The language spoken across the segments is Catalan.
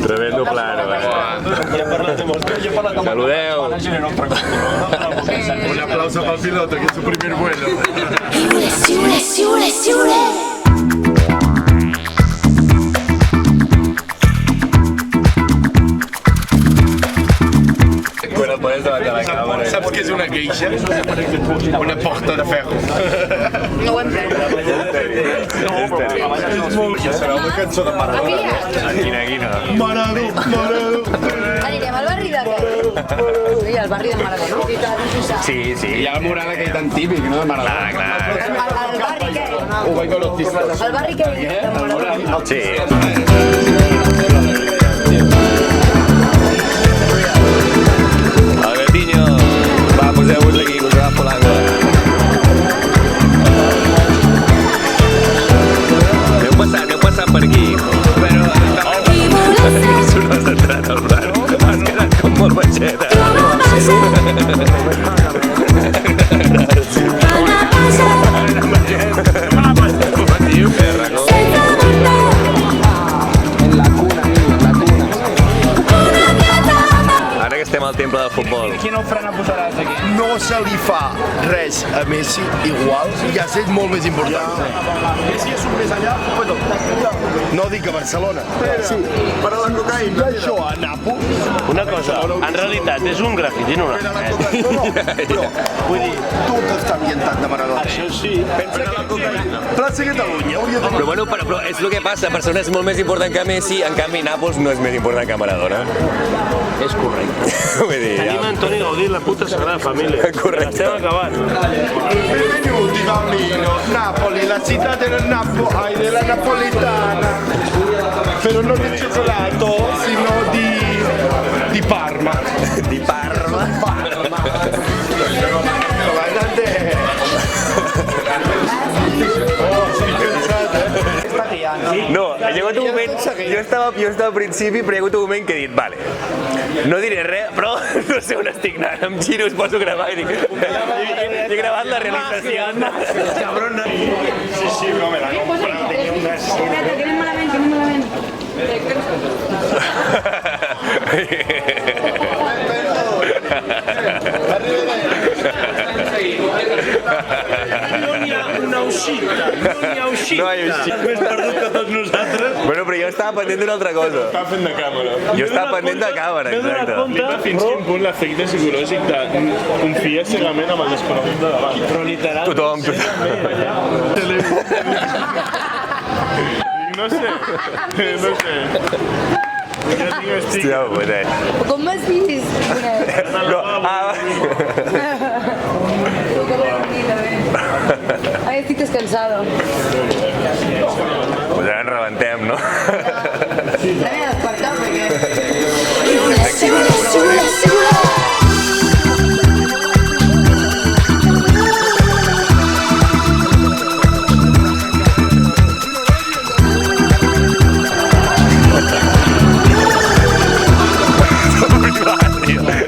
Tremendo plano, Saludeu. Un aplauso para el piloto, que es su primer vuelo. Saps què és una geisha? Una porta de ferro. No ho entenc. Serà una cançó de Maradona. Quina. Maradona. Anirem al barri de què? Sí, al barri de Maradona. Sí. Hi ha la murada que és tan típic, no? De Maradona. Clar. Al barri què? Ho veig con los tistos. Al barri què? Sí. Albertinho, va, poseu-vos aquí, que us agafo l'angle. Heu passat per aquí, però... Tu no has entrat al bar, has quedat com molt baixeta. Ara que estem al temple del futbol. Quina ofrena posaràs aquí? No se li fa res a Messi igual i ha set molt més important. Messi és un més allà, no dic a Barcelona. Sí, per a la cocaïna. I això a Nàpols. Una cosa, en realitat és un grafiti, no? Per a la cocaïna. No, però, vull dir, tot està ambientat de Maradona. Això sí. Pensa que la cocaïna. Plaça Catalunya hauria de... Però bueno, però és el que passa, Barcelona és molt més important que Messi, en canvi Nàpols no és més important que Maradona. És correcte. Vull dir, Tenim Antoni Gaudí, la puta Sagrada Família. Correcte. Estem acabant. Benvenuti bambino, Napoli, la città del Napoli, della napolitana, però non di cioccolato, sino di Parma. Di Parma. Guardate. No, ha llegat un moment, jo estava al principi, però hi ha hagut un moment que he dit, vale, no diré res, però no sé on estic anant, em giro, es poso a gravar i dic, he gravat la realització. Cabrón, no. Sí, no me la compro, tenía una escena. Tienes malament. No n'hi ha una uscita. No hi ha uscita. Més perdut que tots nosaltres. Bueno, però jo estava pendent d'una altra cosa. Estava fent de càmera. Jo estava pendent de càmera, exacte. Fins quin punt l'efecte psicològic de confiar cegament amb el desconegut de davant. Però literal. Tothom. No sé. Ja tinc estic. Hòstia, bonet. Com m'has vist? No, Ai, estic descansado. Pues ara ens rebentem, no? Anem a despertar perquè...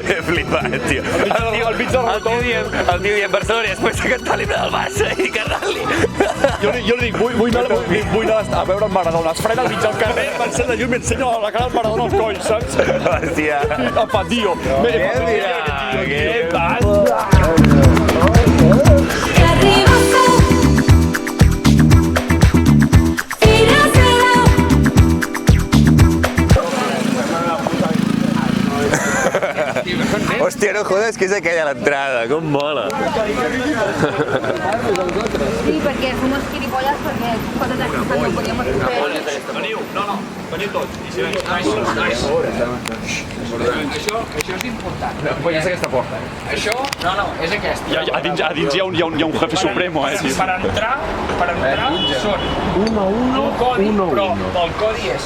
He flipat, tio. El tio dient Barcelona i després de cantar l'himne del Barça i cantar-li. Jo li dic, vull anar a veure el Maradona. Es frena al mig del carrer, m'encén la llum i m'ensenya la cara del Maradona al coll, saps? Hòstia. Apa, tio. Què vas? Hòstia, no jodes que és aquella l'entrada, com mola. Sí, perquè som els quiripolles perquè coses aquí no podíem fer. Veniu, no, veniu tots. Això és important. Vull és aquesta porta. Això, no, és aquesta. A dins hi ha un jefe supremo, eh? Per entrar són 1-1, codi, però el codi és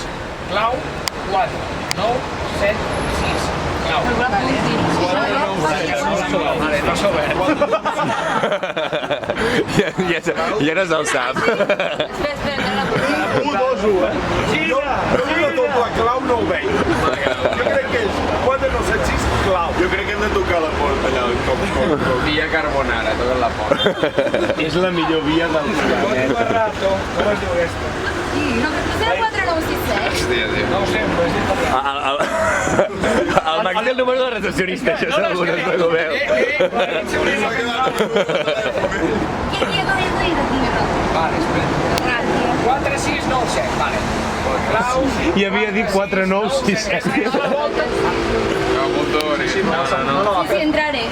clau 4, 9, 7, 6. Clau. Vale, no s'ha obert. Ja no se'l sap. Espera, la porta. 1, 2, 1, eh? Jo una doble clau no ho veig. Jo crec que és 4, no 7, 6, clau. Jo crec que hem de tocar la porta allà. Via Carbonara, toca la porta. És la millor via del planeta. Sí, no sé el 4, 9, 6, 7. No ho sé, però és El Max té el número de recepcionista, això segur, no es preocupeu. Vale, espera. 4, 6, 9, 7, vale. Clau. I havia dit 4, 9, 6, 7. Sí, entraré.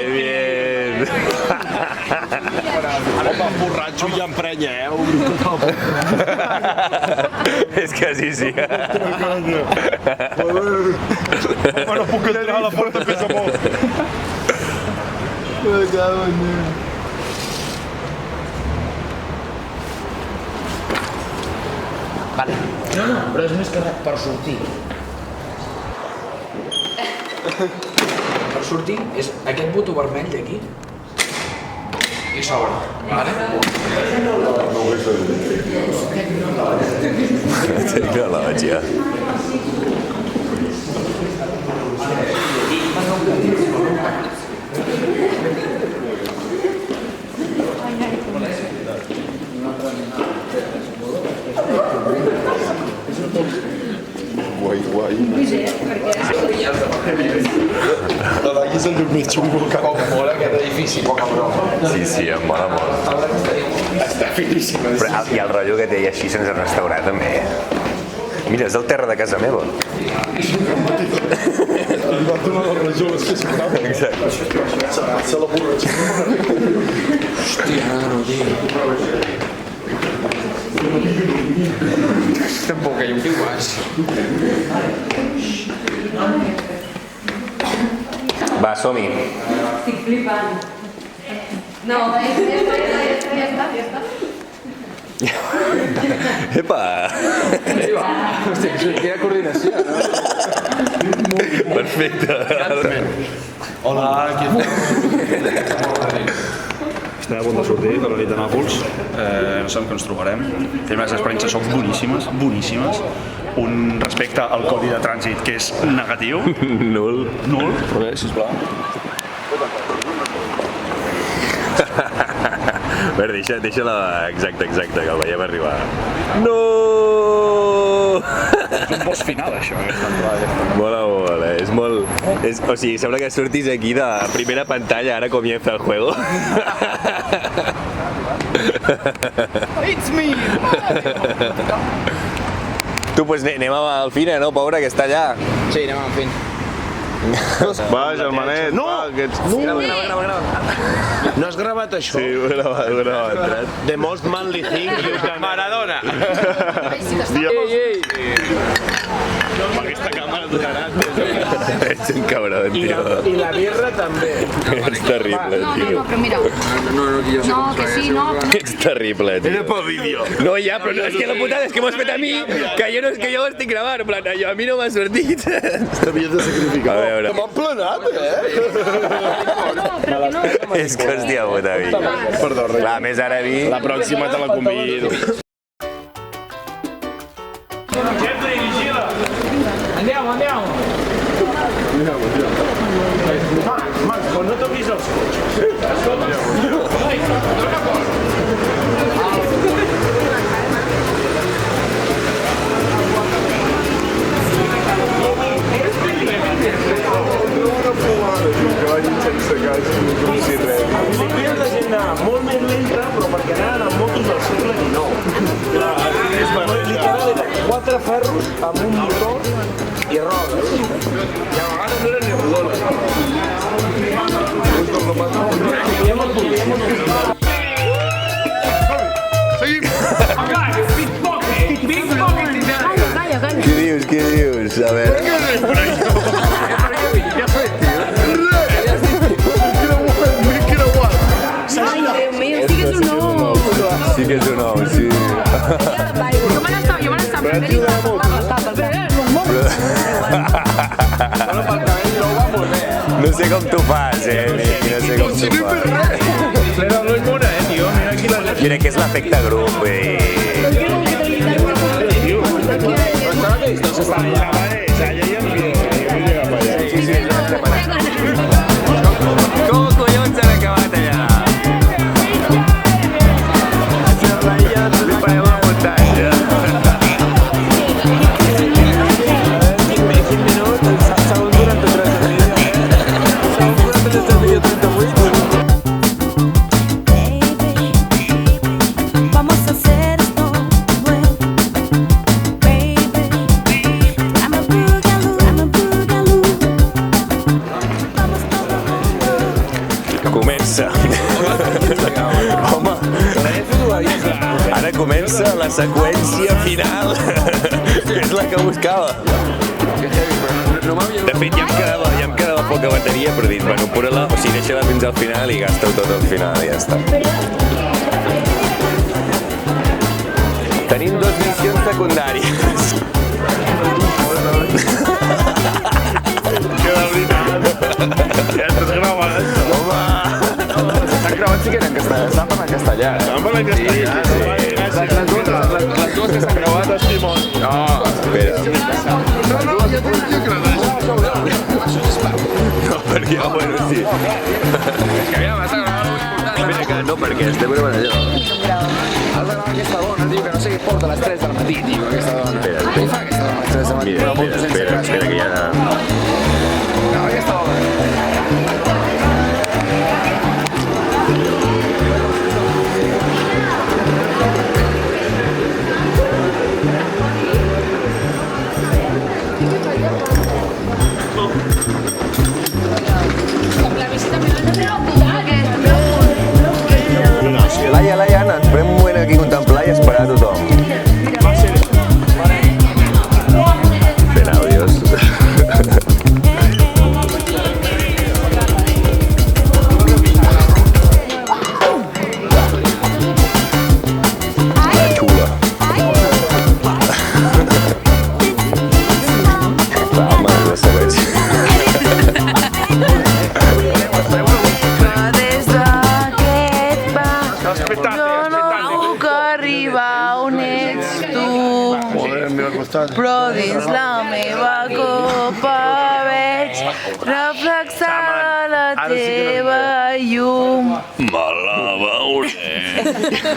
Bien. Ara va borratxo i emprenya, És que sí. No puc entrar a la porta, pesa molt. Me cago en Déu. Vale. No, però és més que res, per sortir. Per sortir és aquest botó vermell d'aquí i s'obre, vale? Tecnologia. Guai. La Dagui és el lloc més xungo que va. Mola aquest edifici, poca broma. Sí, em mola molt. Està finíssim. Però, i el rotllo que té així sense restaurar també. Mira, és el terra de casa meva. Li va donar les rajoles que esperava. Exacte. Se la borratxa. Hòstia, no, tio. Tampoc hi ha un piuàs. Va, som-hi. Estic flipant. No, ja està. Epa! Hòstia, quina coordinació, no? Perfecte. Hola, què fas? Estem a punt de sortir de la nit de Nàpols, no sabem que ens trobarem. Les experiències són boníssimes. Un respecte al codi de trànsit que és negatiu. Nul. Però bé, sisplau. A veure, deixa-la exacte, que el veiem arribar. No! És un boss final, això. Mola molt, és molt... O sigui, sembla que surtis aquí de primera pantalla, ara comienza el juego. It's me! Tu, pues anem al Fina, no, pobre, que està allà. Sí, anem al fin. Va, germanet. No! Grava. No has gravat això? Sí, ho he gravat. The most manly thing you can... Maradona! Amb aquesta càmera donaràs. Ets un cabrón, tio. I la birra també. Ets terrible, No, tio. però mira. No, que sí, no. Ets terrible, tio. Era pel vídeo. No, ja, però no, és que la putada és que m'ho has fet a mi, que jo no és que jo ho estic gravant, en plan, a mi no m'ha sortit. T'havies de sacrificar. A veure. M'han planat, No, però que no. És que, hòstia puta, vi. Perdó, res. Clar, més ara vi... La pròxima te la convido. Andiamo! Max, no toquis els cotxes. Havien de gent anar molt més lenta, però perquè anaven amb motos del segle XIX. Literal, eren 4 ferros amb un motor i rodes. I a vegades no eren ni rodones. Calla. Què dius? A veure... Ai, Déu meu, sí que és un nou. Sí que és un nou, sí. Jo me l'estava fent i No sé com tu fas, Miqui, no sé com tu fas. Però no és bona, tio. Mira aquí la gent. Mira que és l'efecte grup, Com collons han acabat allà? Se ratllen, li farem la muntanya. seqüència final és la que buscava. De fet, ja em quedava poca bateria, però dic, bueno, pura-la, o sigui, deixa-la fins al final i gasta-ho tot al final i ja està. Tenim 2 missions secundàries. Que de veritat. Ja estàs gravant. Home! S'han gravat sí que eren castellà. Estan parlant castellà, eh? Estan parlant castellà. Les dues que s'han gravat és Simón. No, Espera. No, perquè, bueno, sí. és que aviam, has de gravar alguna cosa important. Espera, que no, perquè estem gravant allò. Has de gravar aquesta dona, tio, que no sé què porta a les 3 del matí, tio, aquesta dona. Espera, Què fa aquesta dona a les 3 del matí? Mira, Una multa sense cas. espera, que ja... No, aquesta dona. Laia, Anna, ens prenem un moment aquí a contemplar i esperar a tothom. Fent àudios. La xula. Home, no sabés. Des d'aquest banc jo no puc arribar on ets tu, però dins la meva copa veig reflexada la teva llum. Me la veuré.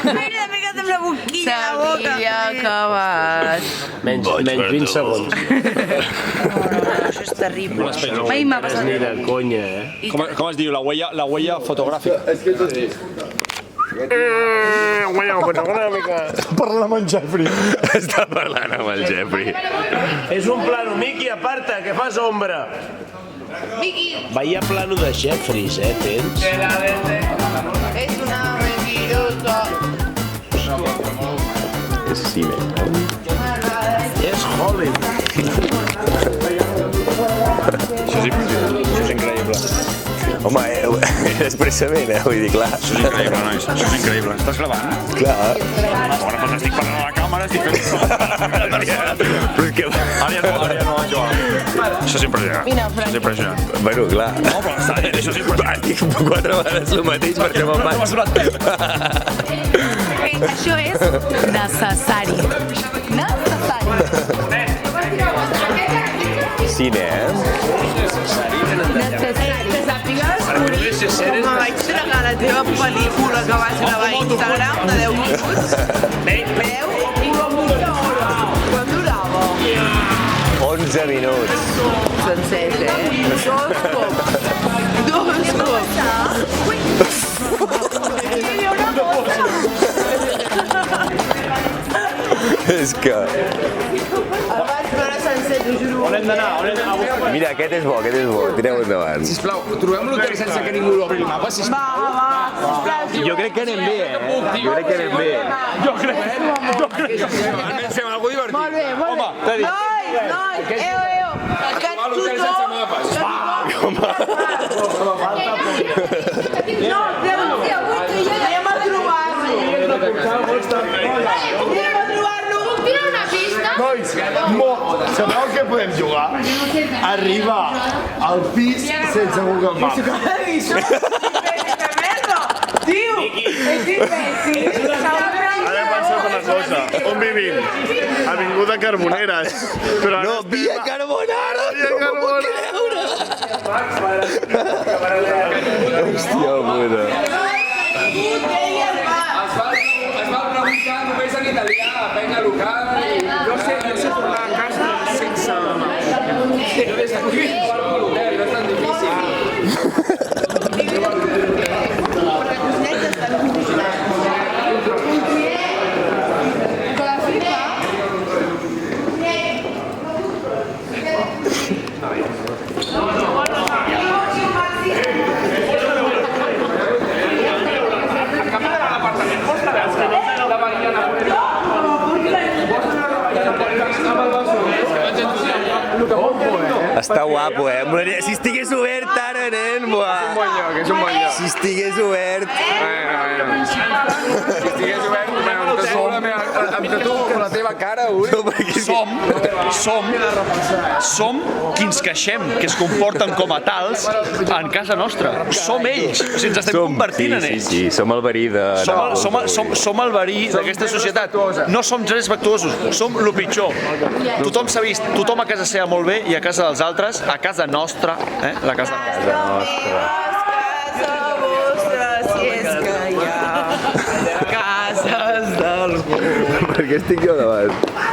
Mira, m'he quedat amb la boquilla a la boca. S'havia acabat. Menys 20 segons. Això és terrible. Mai m'ha passat. Ni de conya, eh? Com es diu? La huella fotogràfica. Huella fotogràfica. Parlant amb en Jeffrey. Està parlant amb el Jeffrey. És un plano, Miqui, aparta, que fas ombra. Vaya plano de Jeffries, tens? És una mentirosa. És cine. És Hollywood. Això és increïble. Home, expressament, vull dir, clar. Això és increïble, nois. Això és increïble. Estàs gravant? Clar. Ara doncs estic parlant a la càmera, estic fent... Però és que... Ara ja no, Joan. Això és impressionant. Això és impressionant. Bueno, clar. No, però està bé, això és impressionant. Dic 4 vegades el mateix perquè me'n vaig. Això és necessari. Necessari. Cine, Necessari. Que sàpigues, me vaig tragar la teva pel·lícula que vas gravar a Instagram de 10 minuts. 10? Quant durava? 11 minuts. Sencers, Dos cops. És que... El vaig veure sencer, t'ho juro. On hem d'anar? Mira, aquest és bo, tireu endavant. Sisplau, trobem l'hotel sense que ningú l'obri el mapa, sisplau. Va, sisplau. Jo crec que anem bé, Jo crec que anem bé. Fem alguna cosa divertit. Molt bé, molt bé. Noi, aquest l'hotel sense mapes. No, anem a trobar-lo. Tira una pista. Nois, sabeu què podem jugar? Arribar al pis sense Google Maps. Tio, és imbècil. Ara penso una cosa. On vivim? Avinguda Carboneres. Però No, Via Carbonara! Via Carbonara. Hòstia puta. Es va preguntar només en italià, venga local. Jo sé tornar a casa sense... Jo des d'aquí parlo a l'hotel, no és tan difícil. La Mariana Està guapo, Si estigués obert ara, nen, buah. És un bon lloc. Si estigués obert... Si estigués obert, amb tu, amb la teva cara, Som qui ens queixem, que es comporten com a tals en casa nostra. Som ells, o sigui, ens estem convertint en ells. Sí, som el verí de... Som el verí d'aquesta societat. No som gens respectuosos, som el pitjor. Tothom s'ha vist, tothom a casa seva molt bé i a casa dels altres, a casa nostra, la casa nostra. Si és que hi ha cases d'algú. Per què estic jo davant?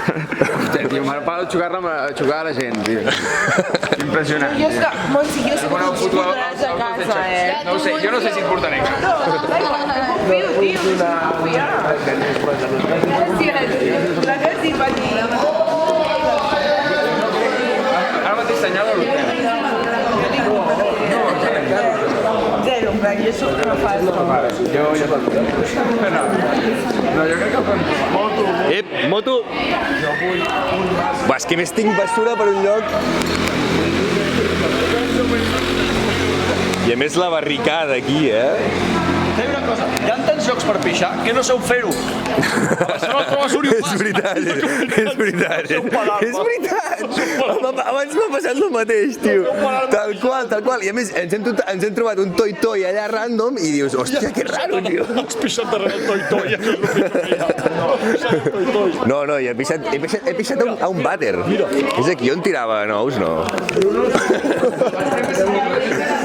Hòstia, tio, m'ha parat de xugar a la gent, tio. Impressionant. Jo és que, Montse, jo sé que no ens portaràs a casa, No ho sé, jo no sé si et portaré a casa. Confio, tio, confia. La que sí, Pati. Ara mateix senyala l'hotel. Zero, en plan, jo soc una falsa. Jo ja te'l dic. No, jo crec que moto. Moto! És que més tinc basura per un lloc. I a més la barricada aquí, T'he una cosa, hi ha tants llocs per pixar que no sabeu fer-ho. És veritat. Abans m'ha passat el mateix, tio. Tal qual. I a més, ens hem trobat un toi-toi allà random i dius, hòstia, que raro, tio. Has pixat darrere el toi-toi. No, i he pixat a un vàter. És aquí on tirava nous, no?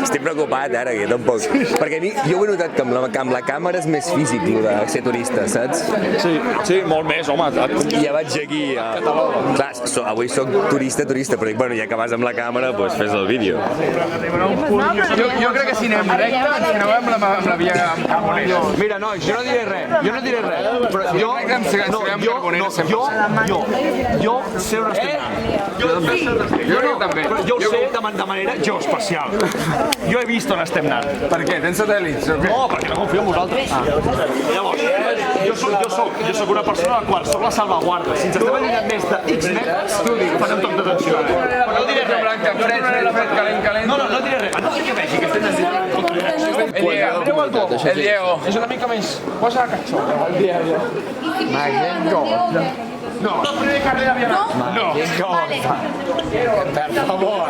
Estic preocupat ara, que tampoc. Perquè a mi, jo ho he notat que amb la càmera és més físic, el de ser turista, saps? Sí, molt més, home. I ja vaig aquí Clar, avui soc turista, però dic, bueno, ja que vas amb la càmera, doncs fes el vídeo. Jo crec que si anem recte, ens creuem amb la via Carbonera. Mira, no, jo no diré res, però Jo crec que ens creuem Carbonera 100%. jo sé on estem anant. Jo també. Però jo ho sé de manera geoespacial. Jo he vist on estem anant. Per què? Tens satèl·lits o què? No, perquè no confio en vosaltres. Llavors, jo soc una persona a la qual soc la salvaguarda. Si ens estem allunyant més de X metres, farem toc d'atenció. Però no diré res. No diré res. No sé què vegi, que estem anant. El Diego. És una mica més... Posa la catxona. El Diego. No. No, primer carrer havia anat. No. Vale. Per favor.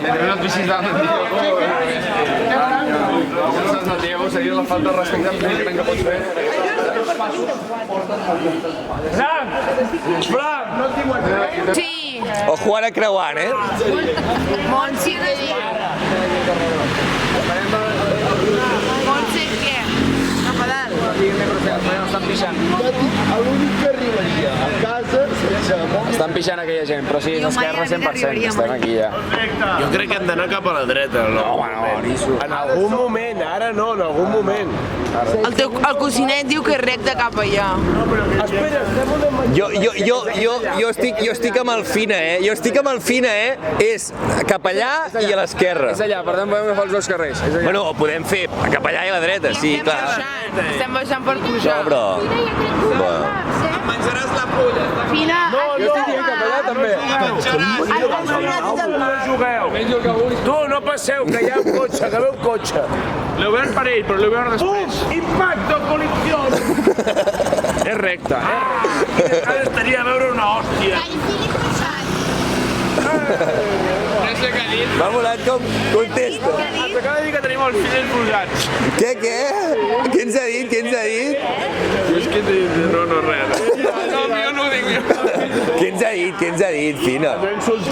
Mentre no et bicis davant del Diego. El Diego seria la falta de respecte més gran que pots fer. Frank! Sí. Ojo ara creuant, Montse, què? Cap a dalt. L'únic que arribaria a casa sense moto... Estan pixant aquella gent, però sí, l'esquerra 100%, estem aquí ja. Jo crec que hem d'anar cap a la dreta. No, en algun moment, ara no, en algun moment. El cosinet diu que és recte cap allà. Jo estic amb el fina, Jo estic amb el fina, És cap allà i a l'esquerra. És allà, per tant podem agafar els dos carrers. Bueno, ho podem fer cap allà i a la dreta, sí, clar. Estem baixant per pujar. No, però... Bueno. Fina, Jo estic dient cap allà també. Tu, no passeu, que hi ha un cotxe, que ve un cotxe. L'he obert per ell, però l'he obert després. Impacto, col·lisió! És recte, Ara estaria a veure una hòstia. M'ha volat com contesta. Acaba de dir que tenim els fills posats. Què? Què ens ha dit? És que no, res. No, jo no ho dic. Què ens ha dit, fina?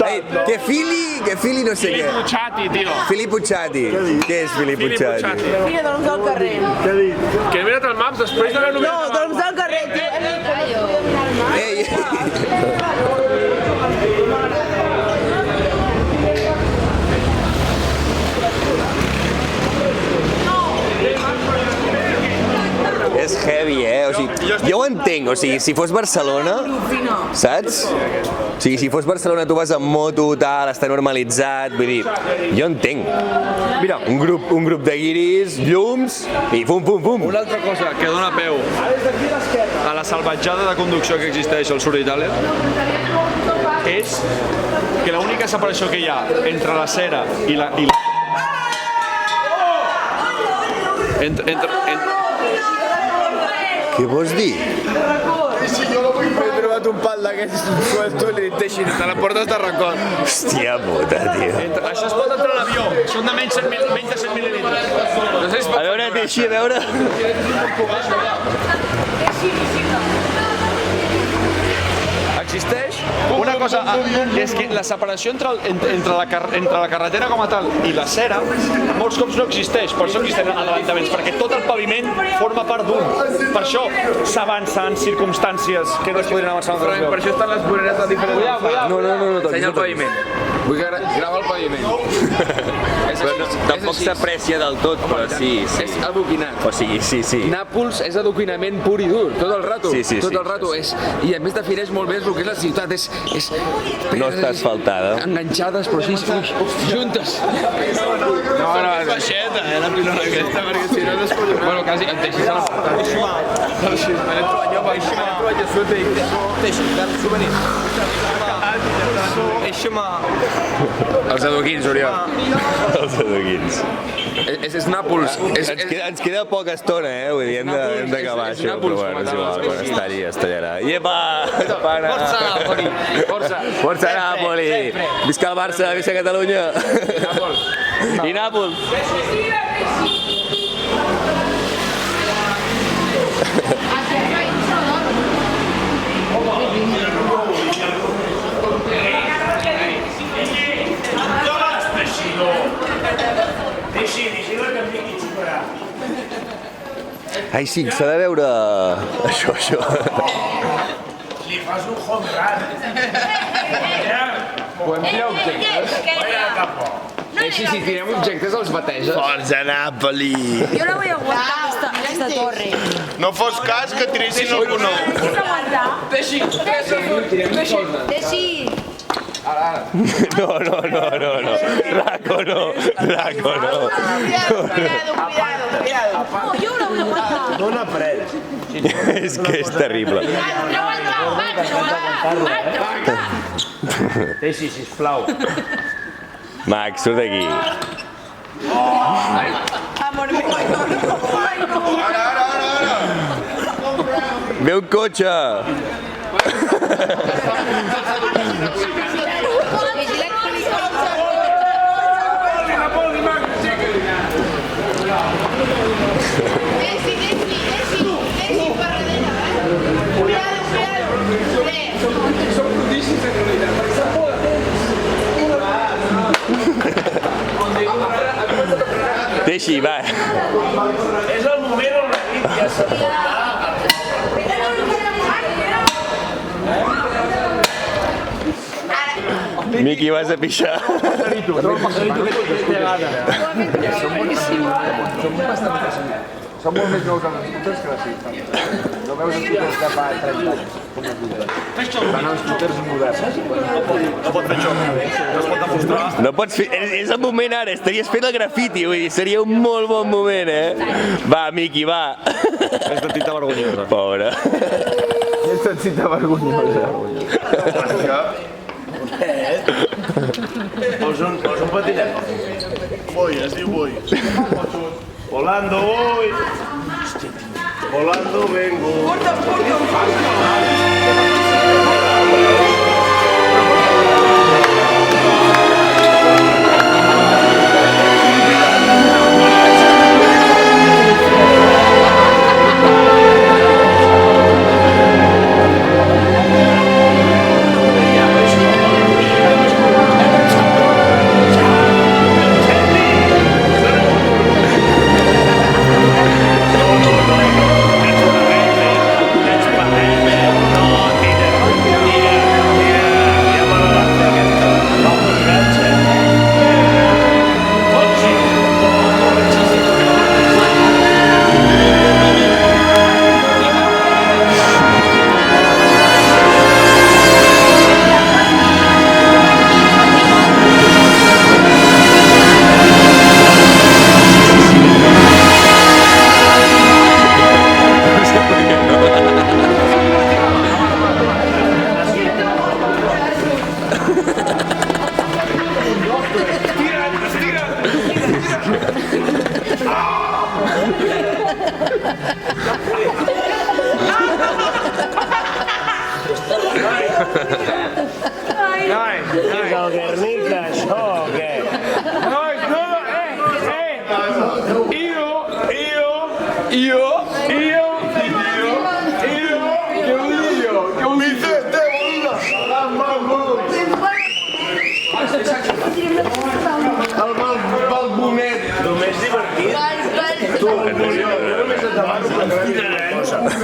Ei, que Fili no sé què. Puchati, tio. Fili Puchati. Què és Fili Puchati? Fina, dorms al carrer. Que he mirat el maps després de la No, dorms al carrer, tio. Ei, és heavy, O sigui, Jo ho entenc, o sigui, si fos Barcelona, saps? O sigui, si fos Barcelona tu vas amb moto, tal, està normalitzat, vull dir, jo entenc. Mira, un grup de guiris, llums i fum, fum, fum. Una altra cosa que dona peu a la salvatjada de conducció que existeix al sud d'Itàlia és que l'única separació que hi ha entre la cera i la... Què vols dir? Si jo no vull fer, he trobat un pal d'aquests suelto i li he dit així, te la portes de record. Hòstia puta, tio. Això es pot entrar a l'avió, són de menys de 100 mil·lílitres. A veure, deixi, a veure. Existeix una cosa, és que la separació entre la carretera com a tal i la cera molts cops no existeix, per això existen adelantaments, perquè tot el paviment forma part d'un. Per això s'avança en circumstàncies que no es podrien avançar en altres llocs. Per això estan les voreres de diferents... No. Ensenya el paviment. Vull gravar el paviment. Tampoc s'aprecia del tot, però sí. És adoquinat. O sigui, sí. Nàpols és adoquinament pur i dur, tot el rato. Sí. Tot el rato és... I a més defineix molt bé el que és la ciutat, és No està asfaltada. enganxades, però així, juntes. No, baixeta, la pilona aquesta, perquè si no descollonat. Bueno, quasi, em deixes a la porta. Els adoquins, Oriol. Els adoquins. És Nàpols. Ens queda poca estona, vull dir, hem d'acabar això, però bueno, és igual, quan estallarà. Iepa! Força Nàpoli! Força Nàpoli! Visca el Barça, visca Catalunya! I Nàpols! Ai, sí, s'ha de veure això. Li fas un home run. Podem tirar objectes? Sí, tirem objectes als bateges. Força Nàpoli! Yo no voy a aguantar esta torre. No fos cas que tiressin algú nou. Deixi. No. Raco, no. Yo no voy a aguantar. Dóna fred. És que és terrible. Deixi, sisplau. Max, surt d'aquí. Amor mío. Ve un cotxe! Deixi, va. És el moment on la nit ja s'ha Miqui, vas a pixar. Són molt més nous els scooters que les ciutats. No veus els scooters de fa 30 anys, com els scooters. Van els scooters moderns. No pot fer això, no es pot demostrar. No pots fer... És el moment ara, estaries fent el grafiti, vull dir, seria un molt bon moment, Va, Miqui, va. És tantita vergonyosa. Pobre. És tantita vergonyosa. Vols un patinet? Voy, es diu voy. Volando voy. Volando vengo. És el Guernica, això, o què? El balbonet. Només divertit.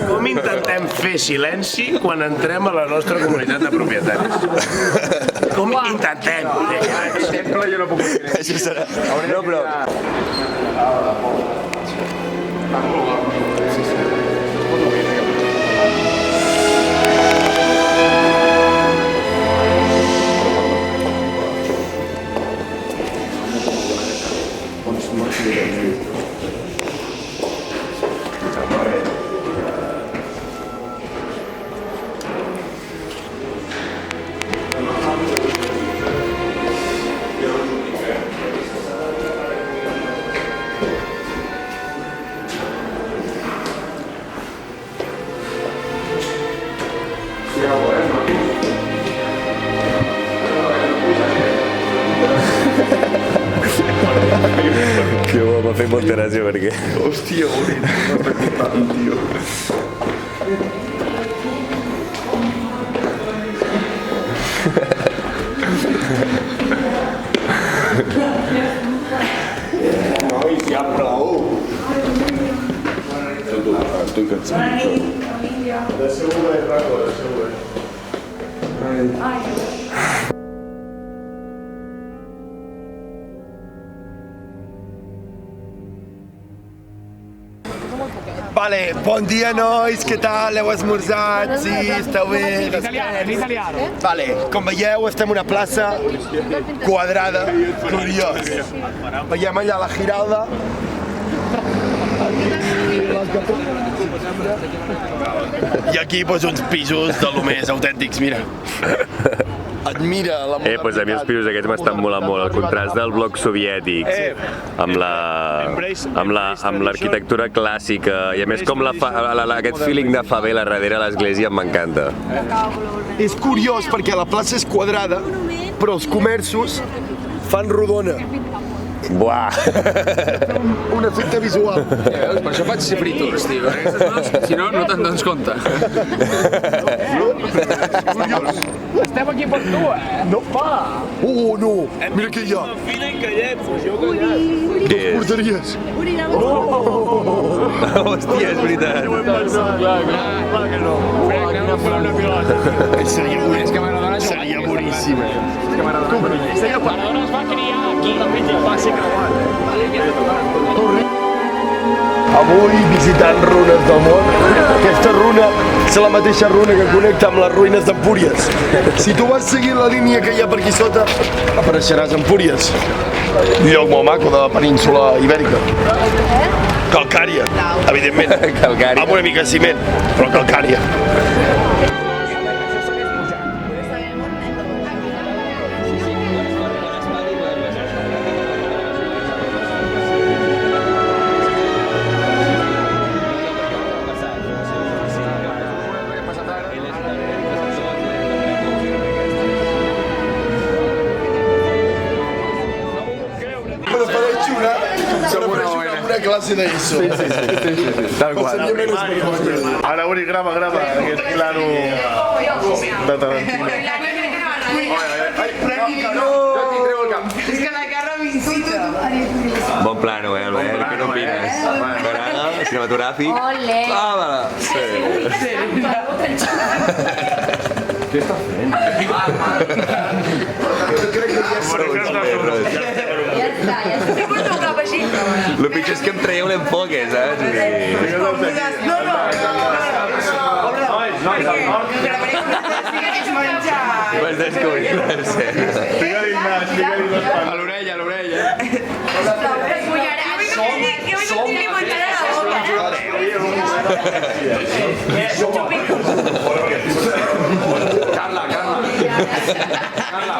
Com intentem fer silenci quan entrem a la nostra comunitat de propietaris? Com intentem fer silenci? Sempre jo no puc dir. Això serà... No, però... Que bo, m'ha fet molta gràcia perquè... Hòstia, tio. Nois, ja prou. Estic cansat. De segur és raco, de segur. Vale, bon dia, nois, què tal? Heu esmorzat? Sí, esteu bé? Vale, com veieu, estem en una plaça quadrada, curiós. Veiem allà la Giralda. I aquí, doncs, uns pisos de lo més autèntics, mira. Admira la modernitat. Pues a mi els pisos aquests m'estan molant molt, el contrast del bloc soviètic amb l'arquitectura clàssica i a més com aquest feeling de favela darrere l'església m'encanta. És curiós perquè la plaça és quadrada, però els comerços fan rodona. Buah! Un efecte visual. Per això faig fritos, tio. Aquestes coses, si no, no te'n dones compte. Estem aquí per tu, No. No! Mira què hi ha. Dos porteries. Hòstia, és veritat. Seria boníssim. Maradona es va criar aquí, va ser creuat. Avui visitant runes del món. Aquesta runa és la mateixa runa que connecta amb les ruïnes d'Empúries. Si tu vas seguir la línia que hi ha per aquí sota, apareixeràs a Empúries. Un lloc molt maco de la península Ibèrica. Calcària, evidentment. Calcària. Amb una mica de ciment, però calcària. Una clase d'ESO. Tal qual. Ara, Uri, grava aquest plano de Tarantino. És que la Carla m'incita. Bon plano, Albert? Què n'opines? M'agrada? Cinematogràfic? Ole. Càmera! Què estàs fent? Ja està. Sí, però no cap així. El pitjor és que em traieu l'enfoque, saps? No, no. És menjar. M'has descobrit l'escena. A l'orella, a l'orella. Jo vull que li menjaré a la boca. Carla. Carla,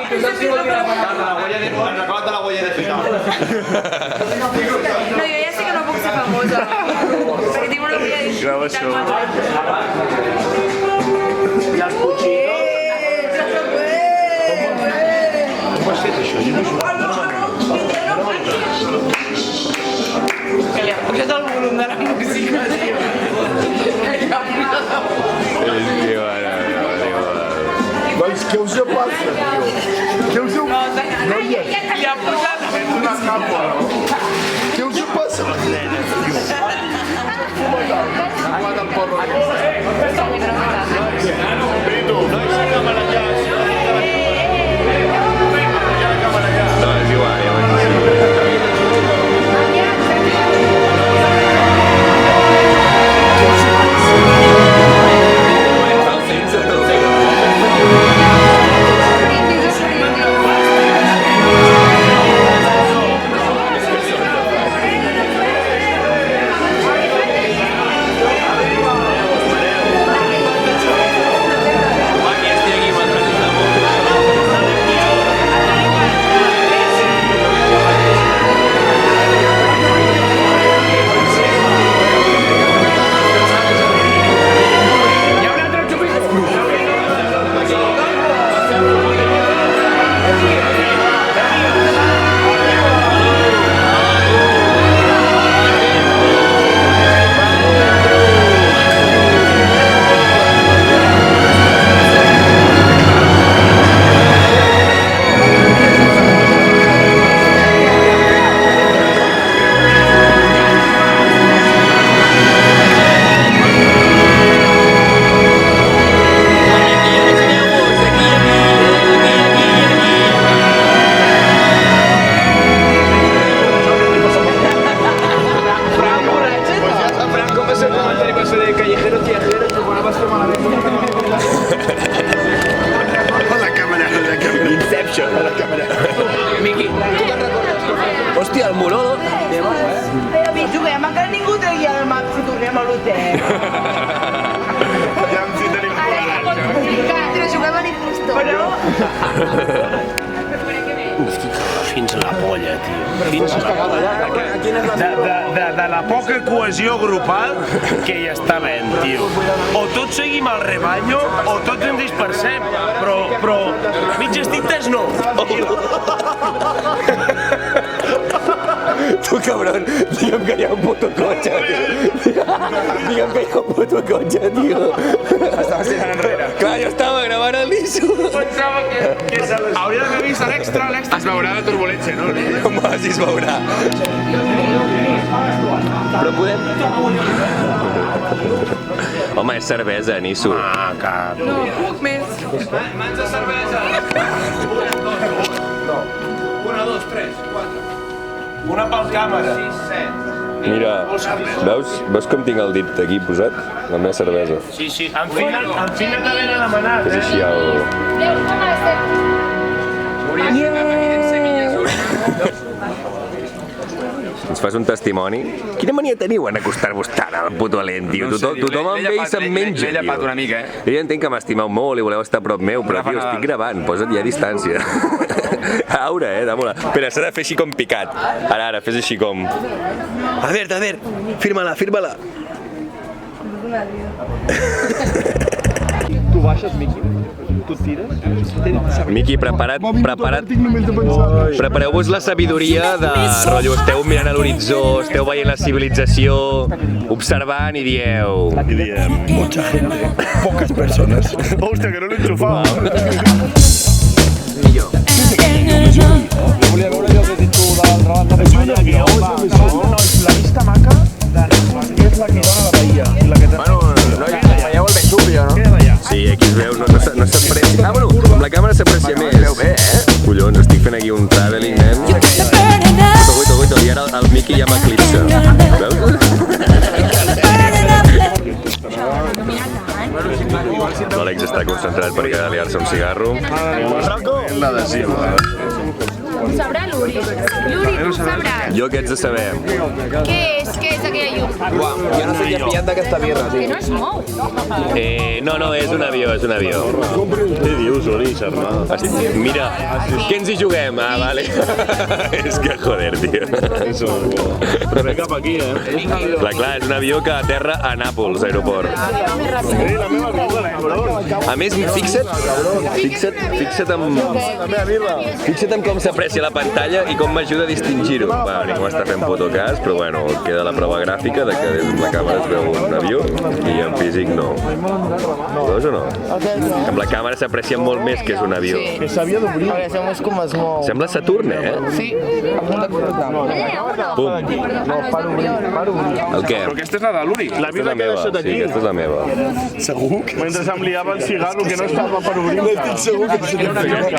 la huella de... Recorda't de la huella digital. No, jo ja sé que no puc ser famosa. Perquè tinc una huella digital. Grava això. I els Puigcitos? Que li ha pujat el volum de la música, tio. Doncs què us passa, tio? Què us passa? Li ha pujat Una capa, no? Què us passa? Aguant el porro. No, és igual, ja ho Hòstia, el Morolo. Juguem a que ningú tregui el map si tornem a l'hotel. Ja ens hi tenim Però juguem a l'impostor. Però... Fins la polla, tio. Fins la polla. De la poca cohesió grupal que hi està havent, tio. O tots seguim el rebanyo o tots ens dispersem. Però mitges tintes no. Tu, cabron, digue'm que hi ha un puto cotxe, tio. Digue'm que hi ha un puto cotxe, tio. Estaves tirant enrere. Clar, jo estava gravant el disco. Pensava que hauria d'haver vist l'extra. Es veurà la turbulència, no? Com vas, es veurà. Però podem... Home, és cervesa, Nisso. Ah, cap. No, puc més. Mans de cervesa. Una, dos, tres, quatre. Una pel càmera. 6, 7. Mira, veus com tinc el dit aquí posat? La meva cervesa. Sí. Enfina't havent a demanar. És així el... Ens fas un testimoni? Quina mania teniu en acostar-vos tant al puto alent, tio? Tothom amb ell se'n menja, L'he llepat una mica, Jo ja entenc que m'estimeu molt i voleu estar a prop meu, però, tio, estic gravant, posa't ja a distància. Aura, dámola. Espera, s'ha de fer així com picat. Ara, fes així com... A ver, firma-la. Tu baixes, Miqui? Tu et tires? Miqui, prepareu-vos la sabidoria de rotllo, esteu mirant a l'horitzó, esteu veient la civilització, observant i dieu... Mucha gente, pocas personas. Hòstia, que no l'he enxufat. Volia veure allò que has dit tu de l'altra banda. És una guió, la vista maca és la que dona la Bahia. Bueno, veieu el Vesubio, no? Sí, aquí es veu, no s'aprecia... Ah, bueno, amb la càmera s'aprecia més. Es veu bé, Collons, estic fent aquí un traveling, nen. Guaito, i ara el Miqui ja m'eclipsa. Veus? L'Àlex està concentrat per liar-se un cigarro. L'adhesiu. Ho sabrà l'Uri. L'Uri, tu ho sabràs. Jo què ets de saber? Què és aquella llum? Uau, jo no sé qui ha pillat d'aquesta birra, Que no es mou. No, és un avió, Què dius, Uri, germà? Mira, què ens hi juguem? Ah, vale. És que, joder, tio. Però ve cap aquí, Clar, és un avió que aterra a Nàpols, aeroport. A més, fixa't en com s'aprecia apareixia a la pantalla i com m'ajuda a distingir-ho. Va, ningú m'està fent puto cas, però bueno, queda la prova gràfica de que des de la càmera es veu un avió i en físic no. Veus o no? Amb la càmera s'aprecia molt més que és un avió. Que s'havia d'obrir. Sembla Saturn, eh? Sí. Pum. El què? Però aquesta és la de l'Uri. Aquesta és la meva, sí, aquesta és la meva. Segur que... Mentre em liava el cigarro que no estava per obrir. No estic segur que se t'ha fet.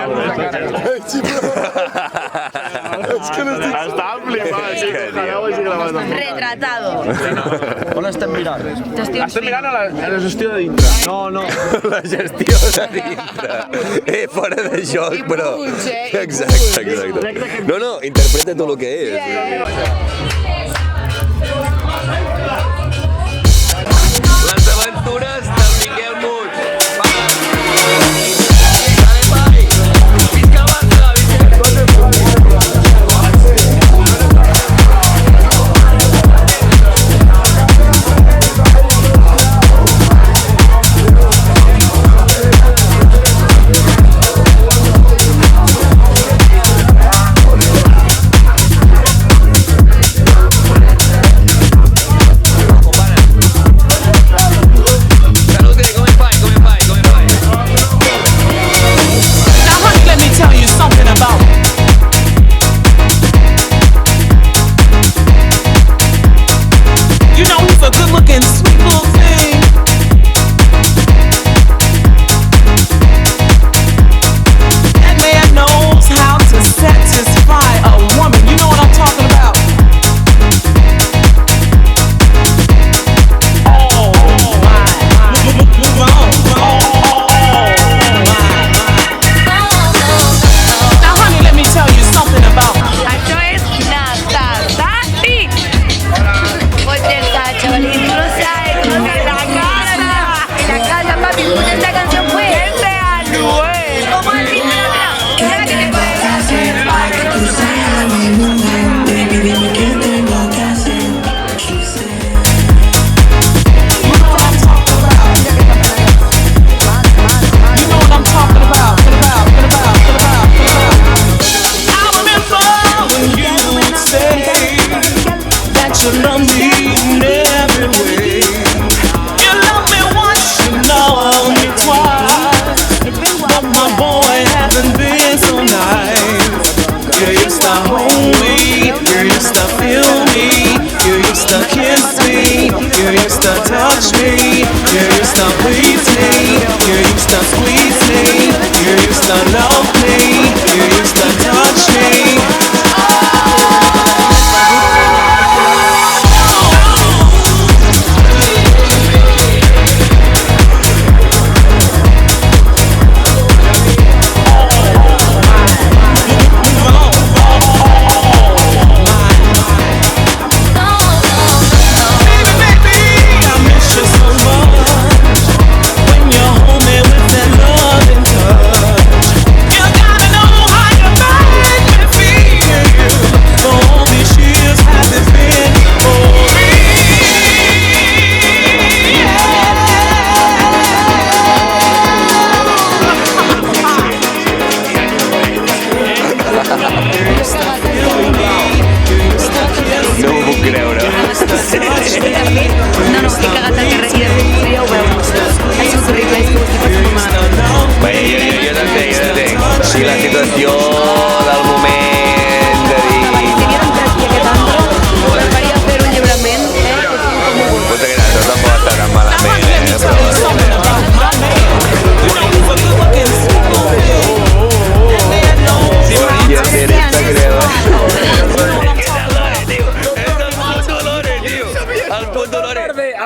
És que no estic... Estava flipant, sí, ojalà ho hagi gravat. Retratado. On estem mirant? Estem mirant a la gestió de dintre. No. La gestió de dintre. Fora de joc, però... Exacte. No, interpreta tot el que és. Les aventures del Miquel Muig. Visca Barça!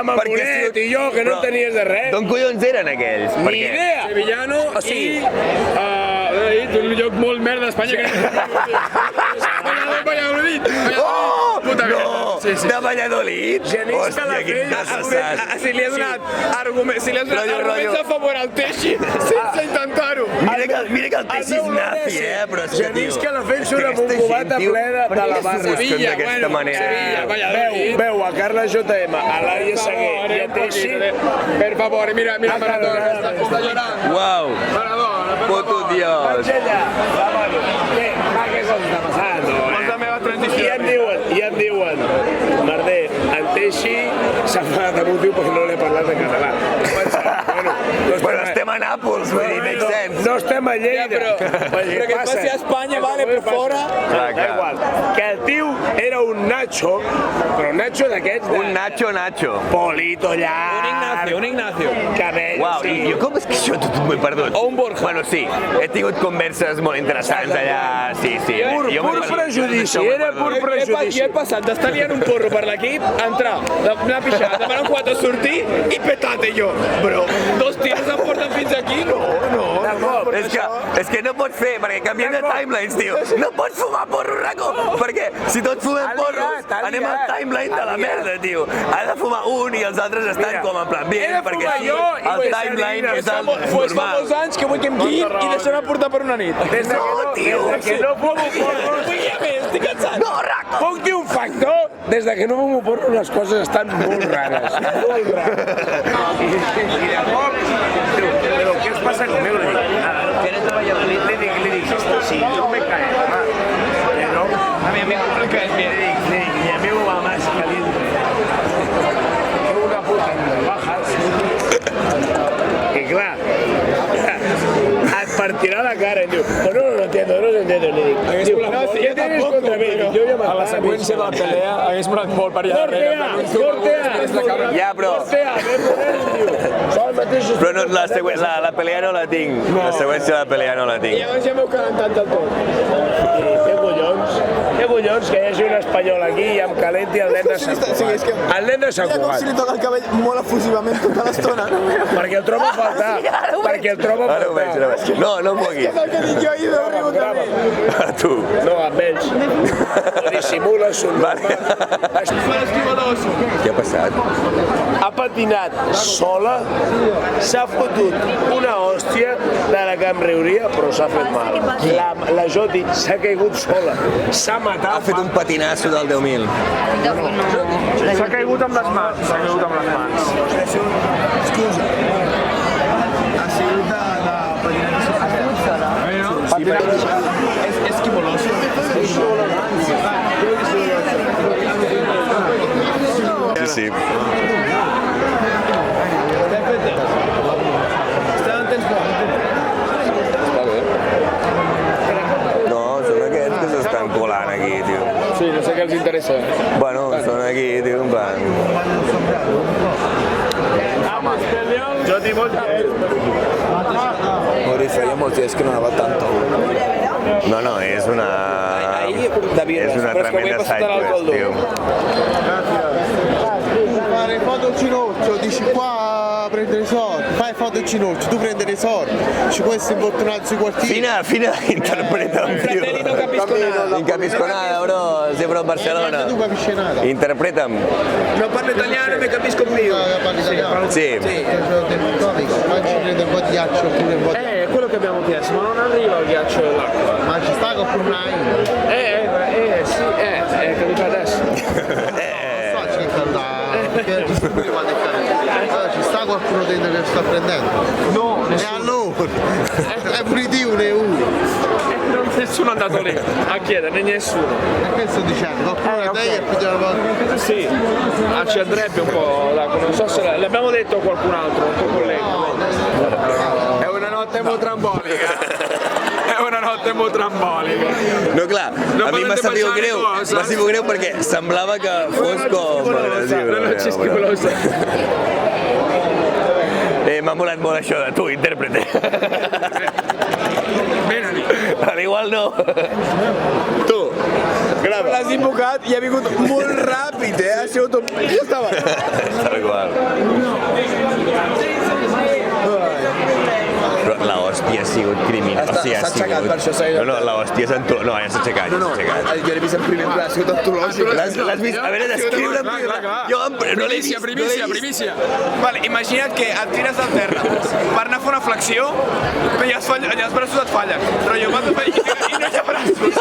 amb el Bonet i jo, que no tenies de res. D'on collons eren aquells? Ni idea. Sevillano i d'un lloc molt merda d'Espanya que Valladolid. Oh! Puta No! De Valladolid? Genís Calafell. Si li has donat arguments a favor al Teixi sense intentar-ho. Mira que el Teixi és nazi, però és que, Genís Calafell surt amb un cubata ple de la barra. Sevilla, Sevilla, veu a Carles JM, a l'Ària Seguer i a Teixi. Per favor, mira Maradona, està llorant. Uau! Maradona, Puto Dios. Marcella, va, què és el s'ha enfadat amb un tio perquè no l'he parlat en català. Bueno, estem a Nàpols, vull dir, makes sense. No estem a Lleida. Però que passi a Espanya, vale, per fora. Clar, Da igual. Que el tio era un Nacho, però un Nacho d'aquests de... Un Nacho. Polito llarg. Un Ignacio. Cabell. Uau, i jo com és que això tot m'ho he perdut? O un Borja. Bueno, sí, he tingut converses molt interessants allà, sí. Pur prejudici, era pur prejudici. Jo he passat d'estar liant un porro per l'equip, entrar, anar a pixar, demanar un 4, sortir i petate jo. Però 2 tiros em porten fins aquí? No. És que no pots fer, perquè canviem de timelines, tio. No pots fumar porros, Raco, perquè si tots fumem porros, anem al timeline de la merda, tio. Ha de fumar un i els altres estan com en plan bien, perquè així el timeline és el Pues fa molts anys que vull que em guiïn i deixem-me portar per una nit. No, tio. Que no fumo porro. Estic cansat. No, Raco. Puc dir un factor? Des de que no fumo porro les coses estan molt rares. Molt rares. I de cop, però què es passa conmigo? Le dic, sí, no me cae. Pero a mi amigo no le cae bien. Mi amigo va más caliente. Tengo una puta en bajas. Y clar, et partirà la cara i diu, no lo entiendo. Le dic, ¿qué tienes contra mí? A la seqüència de la pelea hagués molat molt per allà. Cortea! Ja, però no, la pelea no la tinc. La següència de la pelea no la tinc. Llavors ja m'heu calentat del tot. Té collons que hi hagi un espanyol aquí i em calenti el nen de Sant Cugat. El nen de Sant Com si li Cugat. toca el cabell molt efusivament tota l'estona. Perquè el troba a faltar. Perquè el troba a Ara ho veig, faltar. ara ho veig. No moguis. És el que dic jo i de riu també. A tu. No, amb ells. Ho dissimules, són Vale. Què ha passat? ha patinat sola, s'ha fotut una hòstia de la que em riuria, però s'ha fet mal. La Joti s'ha caigut sola, s'ha Ha matat. fet un patinasso del 10.000. S'ha caigut amb les mans, s'ha caigut amb les mans. Ha sigut la patinada. És esquimoloso. Sí. No, són aquests que s'estan colant aquí, tio. Sí, no sé què els interessa. Bueno, són aquí, tio, en plan... Joti, molt Mori, feia molts dies que no anava tant. No, és una... És una tremenda sidequest, tio. Fare foto al ginocchio, dici qua a prendere i soldi, fai foto al ginocchio, tu prendere i soldi, ci puoi essere infortunato sui quartieri. Fina, interpreta'm, tio. No capisco nada. Non capisco nada, bro. Sei from Barcelona. Tu capisci nada. Interpreta'm. No parlo italiano, me capisco più. Parli italiano? Sì. Mangi prende un po' di ghiaccio oppure un po' di... È quello che abbiamo chiesto, ma non arriva il ghiaccio dell'acqua. Ma ci sta con una Sì, è caduto adesso. Non so c'è che sta, perché ci stupi quando è caduto. Allora, ci sta qualcuno dentro che sta prendendo? No, E allora? È punitivo ne uno. nessuno è andato lì a chiedere, nessuno. E che sto dicendo? Qualcuno da te e più della volta. Sì, ci andrebbe un po' d'acqua, non so se l'abbiamo detto a qualcun altro, un tuo collega. È una notte motrambolica. È una notte motrambolica. No, clar, a mi m'ha sabut greu perquè semblava que fos com... M'ha molat molt això de tu, intèrprete. A l'igual no. Tu, grava. L'has invocat i ha vingut molt ràpid, Ha sigut un... Jo estava... Tal qual. Però l'hòstia ha sigut criminal. S'ha aixecat per això, s'ha ido. No, l'hòstia s'ha entolat. No, ja s'ha aixecat, ja s'ha aixecat. Jo l'he vist en primer pla, ha sigut antològic. L'has vist? A veure, descriure en primer pla. Jo no l'he vist. Primícia. Vale, imagina't que et tires del terra per anar a fer una flexió, però ja els braços et fallen. Rotllo, i no hi ha braços.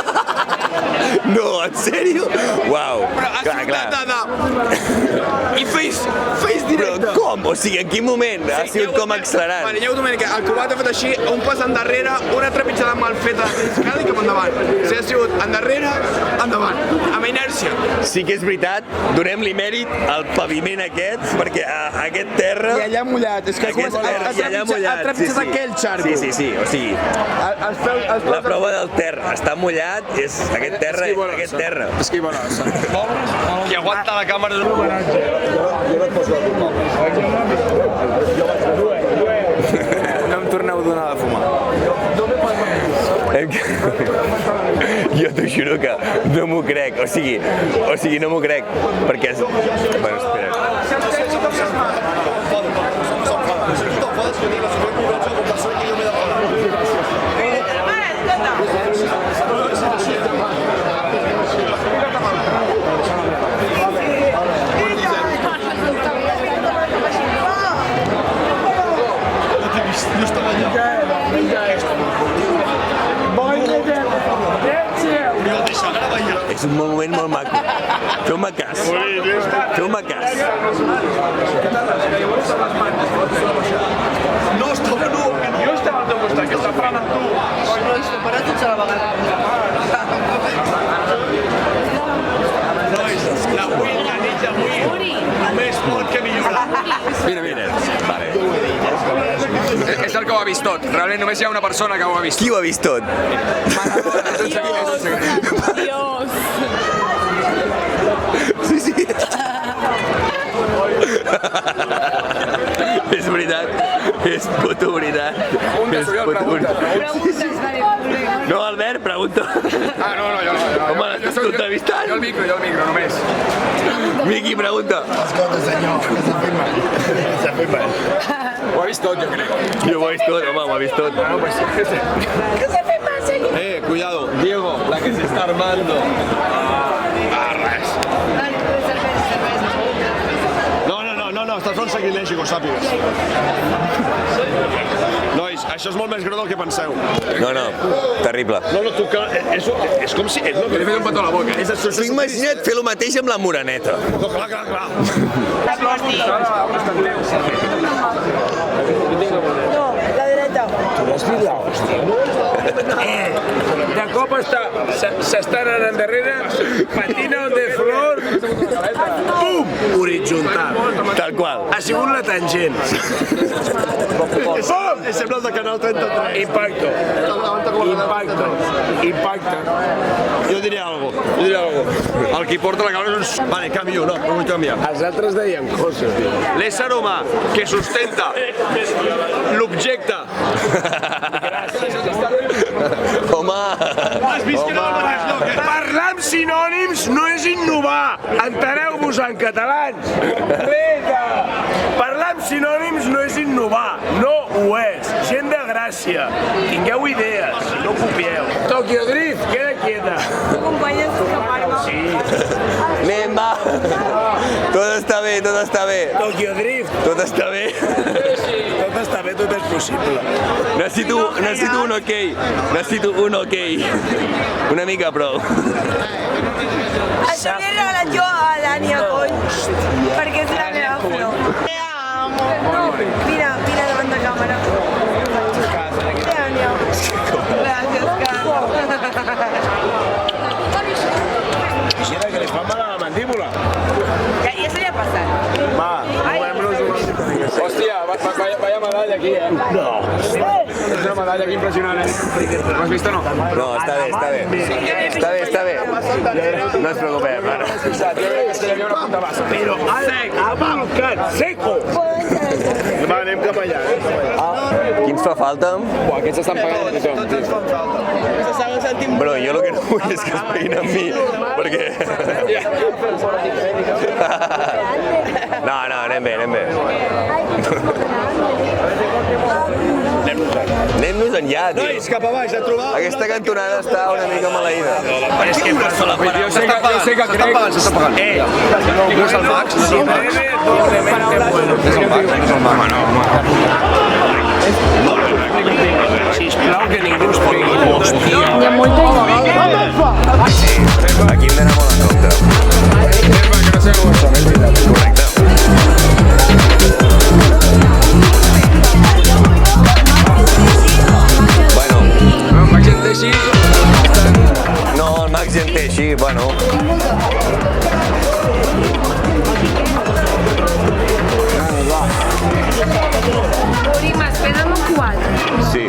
No, en sèrio? Uau. Però has Clar. d'anar i fes directe. Però com? Com? O sigui, en quin moment ha sigut com accelerant? Vale, Iñigo Domènech, el Cubat ha fet així, un pas endarrere, una trepitjada mal feta d'escala i cap endavant. Si ha sigut endarrere, endavant, amb inèrcia. Sí que és veritat, donem-li mèrit al paviment aquest, perquè aquest terra... I allà mullat, és que ha trepitjat aquell xarco. Sí, o sigui, la prova del terra, està mullat, és aquest terra, aquest terra. Esquivarosa. Qui aguanta la càmera és un No em torneu a donar de fumar. Jo t'ho juro que no m'ho crec, o sigui, no m'ho crec, perquè és... Bueno, espera. És un moment molt maco. Feu-me cas. Feu-me cas. No, estava no. Jo estava al teu costat, que està parlant amb tu. No, està parat tots a la vegada. Nois, l'avui, la nit d'avui, només pot que millorar. Mira. Vale. És el que ho ha vist tot. Realment només hi ha una persona que ho ha vist. Qui ho ha vist tot? Dios. Sí. És veritat. És puto veritat. Preguntes, vale. No, Albert, pregunta. No, jo no. Home, l'estàs entrevistant? Jo el micro, només. Miqui, pregunta. Escolta, senyor, s'ha fet mal. Ho ha vist tot, jo crec. Jo ho he vist tot, home, ho ha vist tot. ¿Qué se hace más, señor? Cuidado, Diego, la que se está armando. Res. Vale, cerveza. No, estàs fent sacrilegi, que ho sàpigues. Nois, això és molt més greu del que penseu. No, terrible. No, tu que... És com si... És el que li he fet un petó a la boca. T'ho imagina't fer el mateix amb la Moreneta. No, clar. No, la dreta. De cop s'estan anant endarrere, patina de flor, pum, horitzontal. Tal qual. Ha sigut la tangent. És sembla el de Canal 33. Impacto. Jo diré algo. El qui porta la càmera és un... Vale, canvio, no vull canviar. Els altres deien coses, tio. L'ésser humà que sustenta l'objecte. Home. Parlar amb sinònims no és innovar. Enteneu-vos en catalans. Parlar amb sinònims no és innovar. No ho és. Gent de gràcia. Tingueu idees. No copieu. Tokyo Drift, queda quieta. Acompanyes tu camargo. Sí. Anem, va. Tot està bé. Tokyo Drift. Tot està bé. Tot està bé, tot és possible. Necessito un ok. Una mica, prou. Això li he regalat jo a l'Ània, cony. Perquè és la meva flor. Te amo. No, mira davant de càmera. Te Ània. Gràcies, Carla. Quisiera que li fa mal a la mandíbula. Ja se li ha passat. Va, movem-nos una mica. Hòstia, vaya medalla aquí, No. És una medalla aquí impressionant, Ho has vist o no? No, està bé. No es preocupem, ara. Jo crec que se li havia una punta bassa. Però ha volcat, seco. Va, anem cap allà. Qui ens fa falta? Aquests estan pagant a tothom, tio. Bro, jo el que no vull és que es peguin amb mi, perquè... No, anem bé. Anem-nos enllà, tio. Nois, cap a baix, a trobar... Aquesta cantonada està una mica maleïda. És que passa la paraula. Jo sé que crec... S'està pagant. No és el Max? Si breve, doblemente bueno. És el Max? Sisplau, que ningú ens pegui. Hòstia. Hi ha molta Aquí hem d'anar molt en compte. Que no sé com ho són, és veritat. Correcte. així, bueno... Orimas, peda'm un 4. Sí.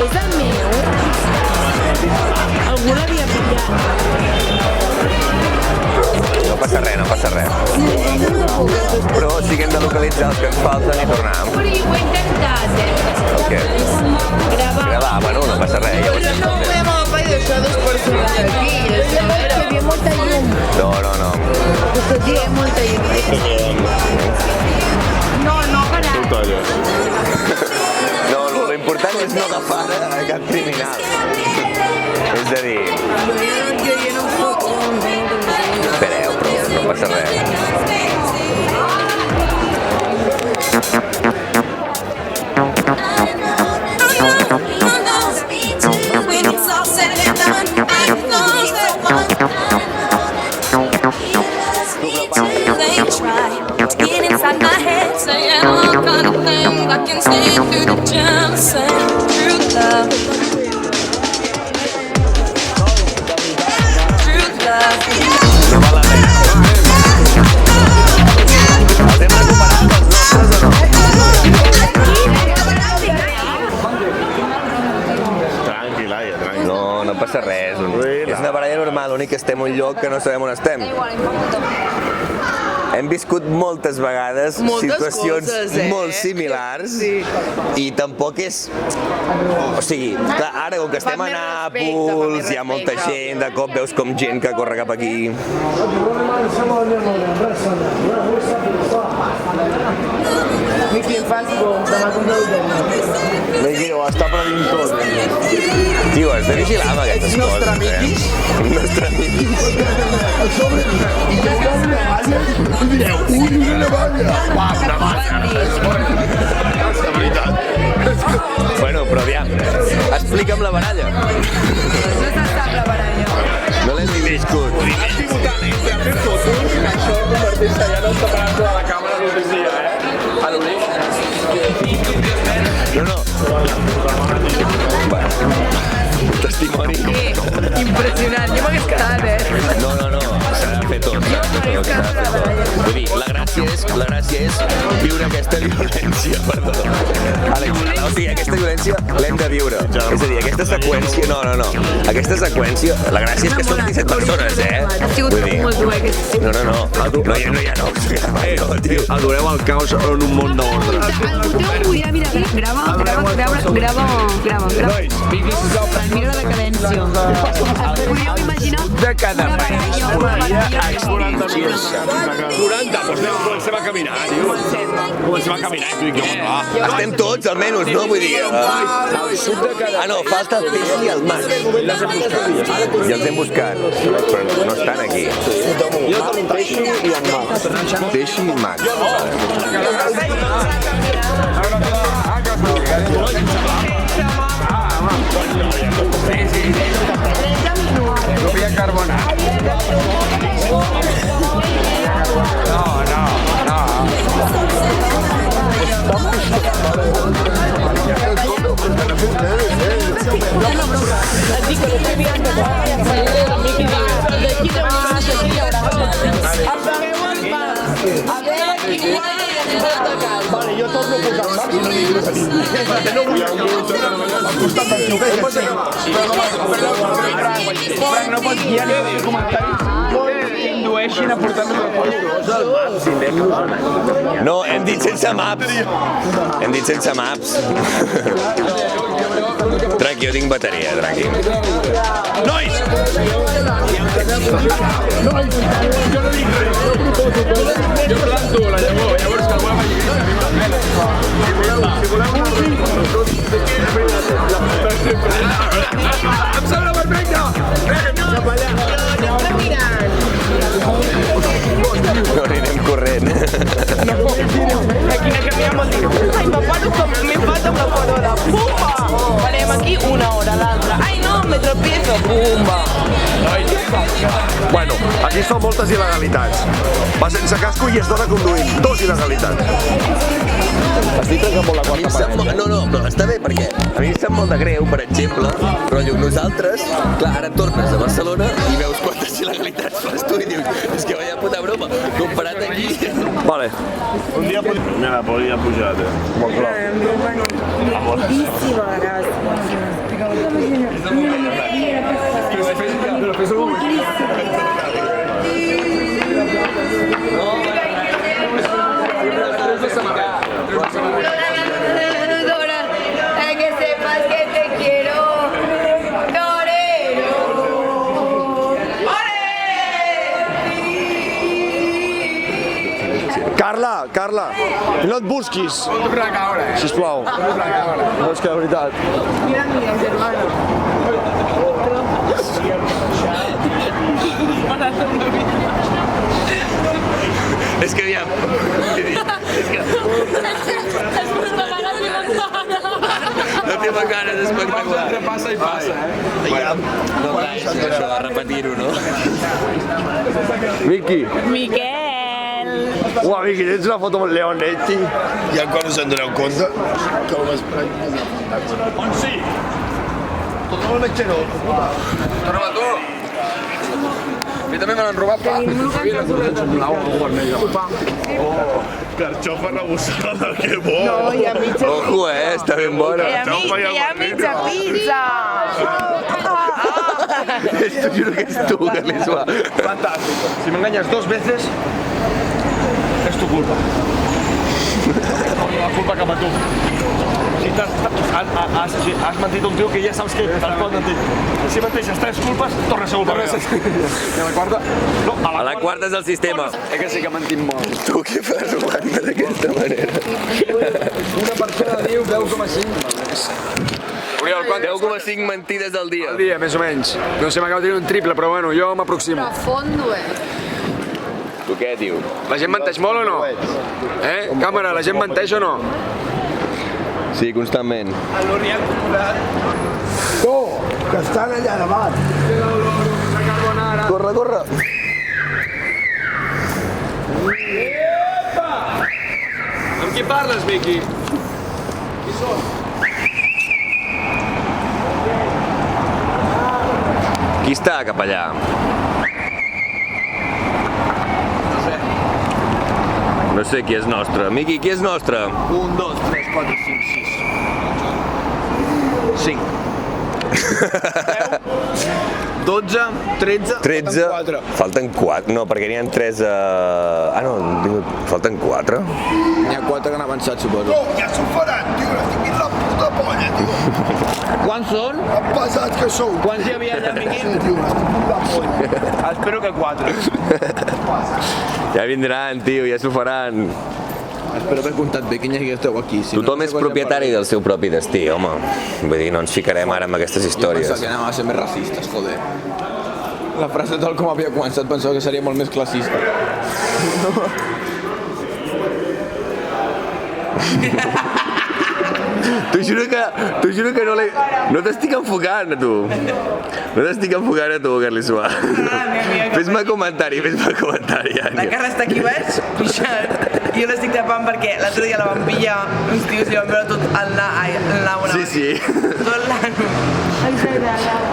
És el meu? Algú l'havia pillat. No passa res, no passa res. Però sí que hem de localitzar els que ens falten i tornar. Però jo ho he intentat, El què? Gravar, bueno, no passa res, ja ho estem fent. Podem agafar i deixar 2 persones aquí. Hi havia molta llum. No. Hi havia molta llum. No, parat. No, l'important és no agafar a cap criminal. És a dir... Espereu, però no passa res. Inside my head, saying all kind of things I can see through the gym, saying true love. True love. No val la pena. Els hem recuperat els nostres o no? Tranqui, Laia, tranqui. No passa res. És una baralla normal, l'únic que estem en un lloc que no sabem on estem. Hem viscut moltes vegades situacions molt similars i tampoc és... O sigui, clar, ara com que estem a Nàpols, hi ha molta gent, de cop veus com gent que corre cap aquí. Ho està prenent tot. Tio, has de vigilar amb aquestes coses, Nostre miquis. A sobre, i jo que una navalla, una navalla. Va, una navalla. De veritat. Bueno, però aviam, explica'm la baralla. No se sap la baralla. No l'hem ni viscut. Has tingut entre fer fotos, això convertir-se ja no està parant de la càmera l'últim dia, A l'únic. No. Testimoni. Impressionant, jo m'hagués quedat, No, s'ha de fer tot. Vull dir, la gràcia és viure aquesta violència, perdó. Àlex, o sigui, aquesta violència l'hem de viure. És a dir, aquesta seqüència, no. Aquesta seqüència, la gràcia és que són 17 persones, Ha sigut molt dur, aquest. No. No hi ha noms. Adoreu el caos en un món d'ordre. Algú té un buia, mira, grava. Mira la decadència. Podríeu imaginar... De cada país podria extingir-se. 40, doncs comencem a caminar, tio. Comencem a caminar i tu dic, no, Estem tots, almenys, no? Vull dir... no, falta el Teixi i el Max. Ja els hem buscat, però no estan aquí. Jo tenim Teixi i en Max. Teixi i Max. Vale, jo torno a posar en Max i no li dic res a ningú. No vull al costat del teu que és Frank, no pots guiar ni comentaris que indueixin a portar-nos a fotos. No, hem dit sense maps. Hem dit sense maps. Tranqui, jo tinc bateria, tranqui. Nois! Jo no dic res. Jo planto la llavor, llavors que algú la faci si voleu em sembla perfecte! No anirem corrent. Aquí no canviem el dia. Ai, me falta una foto de pumba. Farem aquí una hora, l'altra. Ai, no, me tropiezo. Pumba. Bueno, aquí són moltes il·legalitats. Va sense casco i es dona conduint. 2 il·legalitats. Estic trencant molt la quarta paret. No, però està bé perquè a mi em sap molt de greu, per exemple, rotllo, nosaltres, clar, ara tornes a Barcelona i veus quantes il·legalitats fas tu i dius, és que vaya puta broma, comparat aquí. Vale. Un dia mira, podria pujar, Molt clar. Moltíssima gràcia. Dora, para que sepas que te quiero, torero. Carla, no et busquis. Sisplau. No, és que de veritat. Mira, germana. És que aviam. La teva cara és espectacular. Sempre passa i passa, Aviam. No, clar, és això de repetir-ho, no? Vicky. Miquel. Uah, Vicky, tens una foto amb el Leonetti. Ja quan us en doneu compte que ho m'esperem. On sí? Tot el metgero. Torna tu. A mi també me l'han robat, pa. Blau o vermella. Carxofa rebussada, que bo! No, hi ha mitja Ojo, està ben bona. Hi ha mitja pizza. T'ho juro que és tu, Carlisua. Fantástico. Si me engañas 2 veces, es tu culpa. La culpa cap a tu. Si has mentit un tio que ja saps que te'l pot mentir. Si menteixes 3 culpes, torna a ser culpa meva. I a la quarta... No, A la quarta és el sistema. que sí que mentim molt. Tu què fas robant-me d'aquesta manera? Una persona diu 10,5. Oriol, quant? 10,5 mentides al dia. Al dia, més o menys. No sé, m'acabo de dir un triple, però bueno, jo m'aproximo. A fondo, Tu què diu? La gent menteix molt o no? Càmera, la gent menteix o no? Sí, constantment. Que estan allà davant. Corre, corre. Amb qui parles, Vicky? Qui està cap allà? No sé qui és nostre. Miqui, qui és nostre? 1, 2, 3, 4, 5, 6. 5. 12, 13, 13. 4. Falten 4. No, perquè n'hi ha 3 Ah, no, falten 4. N'hi ha 4 que han avançat, suposo. No, ja s'ho faran, tio, estic vist la puta polla, tio. Quants són? Han passat que sou. Quants hi havia allà, Miqui? Tio, estic vist la polla. Espero que 4. Ja vindran, tio, ja s'ho faran. Espero haver comptat bé, quin hi esteu aquí. Si Tothom és propietari del seu propi destí, home. Vull dir, no ens ficarem ara amb aquestes històries. Jo pensava que anàvem a ser més racistes, joder. La frase tal com havia començat pensava que seria molt més classista. T'ho juro que no t'estic enfocant a tu. No t'estic enfocant a tu, Carlisua. Fes-me comentari, Ània. La Carla està aquí baix, pixant. I jo l'estic tapant perquè l'altre dia la van pillar uns tios i van veure tot el nano. Sí. Tot l'ano.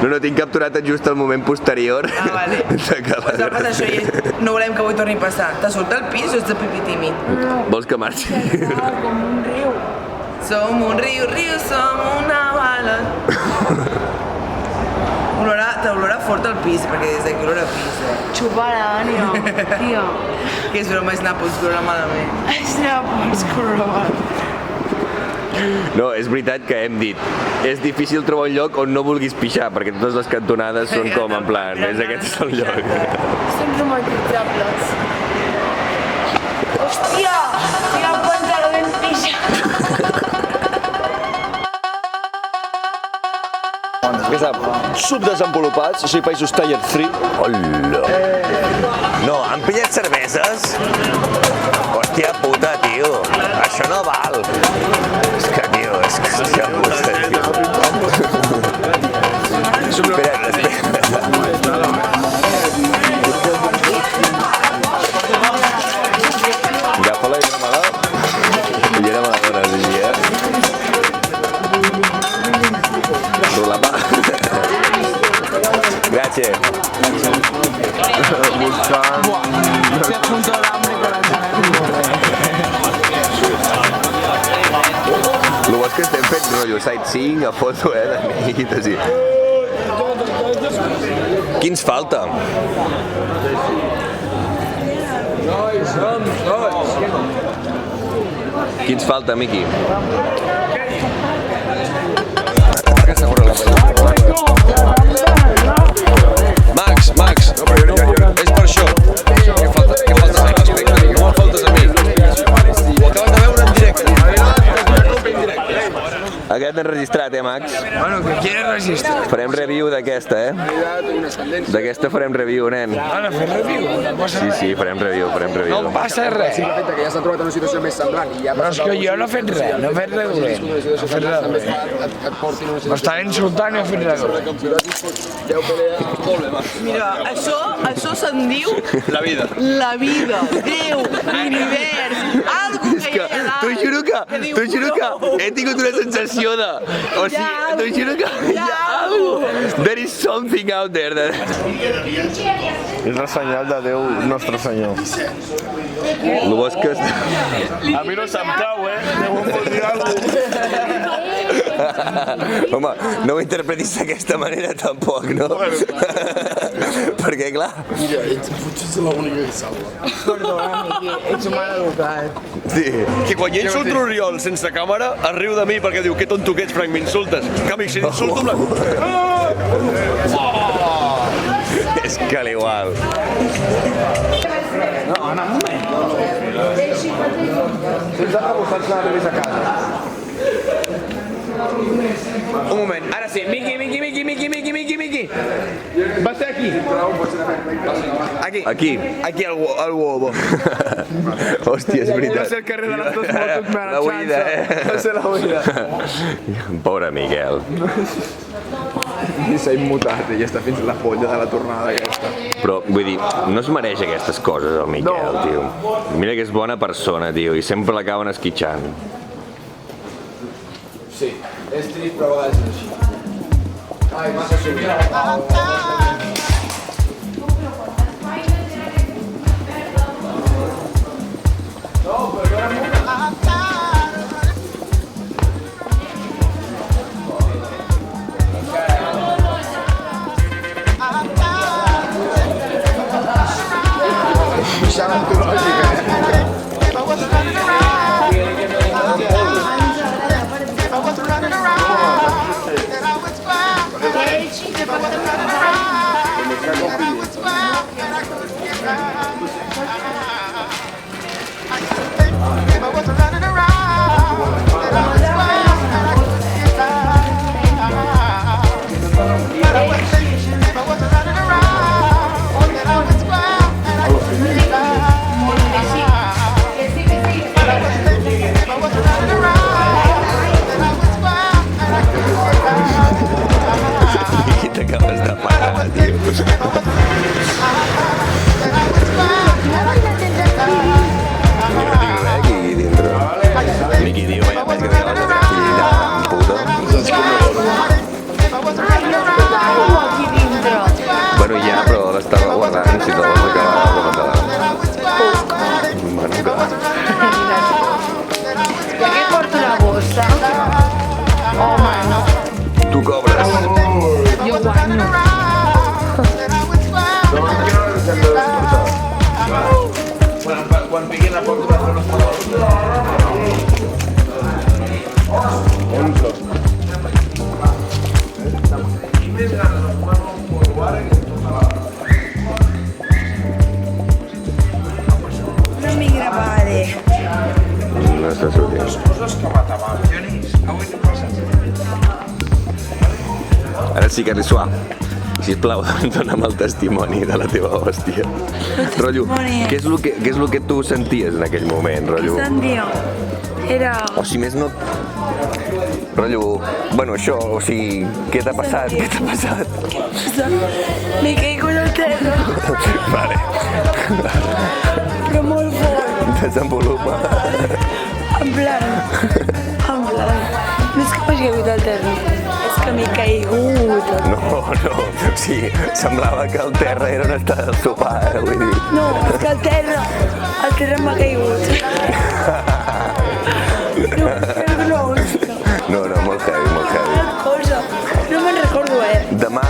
No, tinc capturat just el moment posterior. Ah, vale. De que Pues va passar això i no volem que avui torni a passar. T'has sortit al pis o ets de pipi tímid? Vols que marxi? Som un riu, som una bala. T'olora fort al pis, perquè des d'aquí olora pis, Xupara, Ània, tia. Que és broma, és Nàpols, que olora malament. És Nàpols, que olora malament. No, és veritat que hem dit és difícil trobar un lloc on no vulguis pixar, perquè totes les cantonades són com en plan, aquest és el lloc. Són romanitzables. Hòstia! Tinc el pantaló ben pixat. Què sap? Subdesenvolupats, o sigui, països Tier 3. Hola! No, han pillat cerveses? Hòstia puta, tio! Això no val! És que, tio, hòstia puta, tio! Espera't. Gràcies. Se juntó el hambre con la El bo és que estem fent rotllo sightseeing a foto, de nit, així. Qui ens falta? Qui ens falta, Miqui? Max, és per això. Què faltes a mi? Com em faltes a mi? Ho acabes de veure en directe. Aquest enregistrat, Max? Bueno, que quieres registrar. Farem review d'aquesta, D'aquesta farem review, nen. Ara, fer review? Sí, farem review. No passa res. Que ja s'ha trobat en una situació més semblant. Però és que jo no he fet res, no he fet res dolent. No he fet res dolent. M'estava insultant i no he fet res dolent. Mira, això se'n diu... La vida. La vida, Déu, l'univers, algo que hi ha allà. T'ho juro que he tingut una sensació de... O sigui, t'ho juro que hi ha algo. There is something out there. És la senyal de Déu, nostre Senyor. El bo és que... A mi no se'm cau, Déu em pot dir alguna cosa. Home, no ho interpretis d'aquesta manera tampoc, no? Perquè, clar... Mira, potser és l'única que salva. Perdona, Miqui, ets un mal educat. Sí. Que quan jo insulto l'Oriol sense càmera, es riu de mi perquè diu que tonto que ets, Frank, m'insultes. En canvi, si l'insulto amb la... És que l'igual. No, Anna, un moment. Tens de reposar-se a beber a casa. Un moment, ara sí. Miqui. Va ser aquí. Aquí al huevo. Hòstia, és Va veritat. ser el carrer de les dues motos, me La huida, Va ser la huida. Pobre Miquel. I s'ha immutat i ja està fins la polla de la tornada aquesta. Però, vull dir, no es mereix aquestes coses, el Miquel, tio. Mira que és bona persona, tio, i sempre l'acaben esquitxant. Sí, és trist, però a vegades és així. Ai, massa sovint. Aquí t'acabes de parar, tio. Jo no tinc res aquí dintre. Miqui, tio, vaya més que t'acabes de tranquil·litat, puta. Aquí dintre. Bueno, ja, però l'estava guardant, si te la vols acabar de matar. Bueno, clar. Per què porto la bossa? Home, no. Tu cobres. Jo guanyo. Quan piquin la porta va fer unes paraules. No mi grabare. No està sortint. Ara sí que risuà. Sisplau, dona'm el testimoni de la teva hòstia. Rotllo, què és el que tu senties en aquell moment, rotllo? Sentia. Era... O si més no... Rotllo, bueno, això, o sigui, què t'ha passat? Què t'ha passat? M'he caigut al terra, Vale, però molt fort. desenvolupa. En plan... No és que m'hagi caigut al terra, és que m'he caigut. No. O sigui, semblava que el terra era on estava el sopar, vull dir. No, és que el terra m'ha caigut. No, molt heavy, molt heavy. Cosa, no me'n recordo, Demà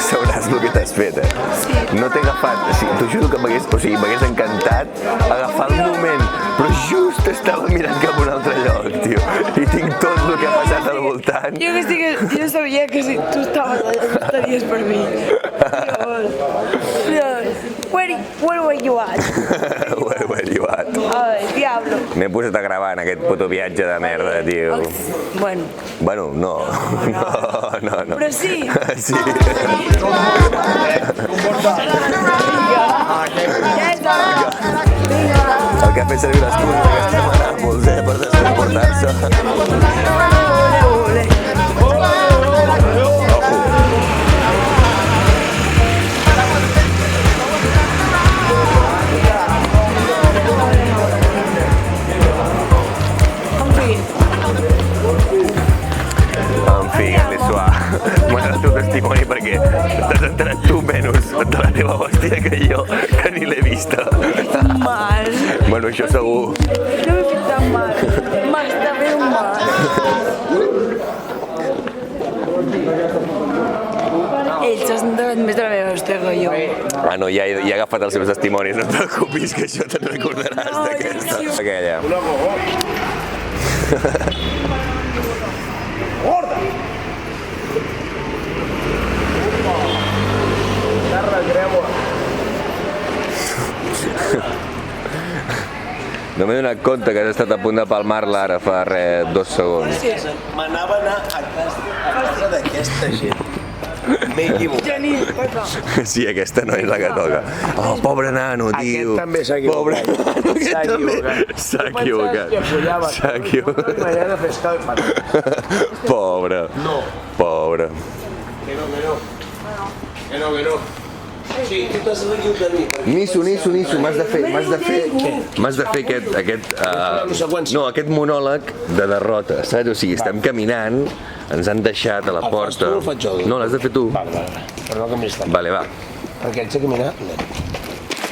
sabràs el que t'has fet, Sí. No t'he agafat, t'ho juro que m'hagués encantat agafar el moment, però just estava mirant cap a un altre lloc, tio, i tinc tot el que ha passat al voltant. Jo sabia que si tu estaves allà no estaries per mi. Where were you at? Where you at? Ai, diablo. M'he posat a gravar en aquest puto viatge de merda, tio. Bueno, no. Però sí. Sí. El que ha fet servir l'excusa d'aquesta setmana molts per descomportar-se. En fi, Galissuà, m'agrada el teu testimoni perquè t'has enterat tu menys de la teva hòstia que jo, que ni l'he vista. Mal. Bueno, això segur. No m'he fet tan mal. M'està fent mal. Ell s'ha enterat més de la meva hòstia que jo. No, ja he agafat els seus testimonis, no et preocupis, que això te'n recordaràs d'aquesta. Aquella. Gorda! No m'he donat compte que has estat a punt de palmar-la ara fa 2 segons. M'anava a anar a casa d'aquesta gent. M'he equivocat. Sí, aquesta no és la que toca. Oh, pobre nano, tio. Aquest també s'ha equivocat. S'ha equivocat. S'ha equivocat. Mañana pescado y pato. Pobre. No. Pobre. Que no. Sí, tu t'has d'equivocar a mi. Nisso, m'has de fer aquest monòleg de derrota, saps? O sigui, estem caminant, ens han deixat a la porta. El faig jo? No, l'has de fer tu. Vale, però no canviïs tant. Vale, va. Perquè haig de caminar.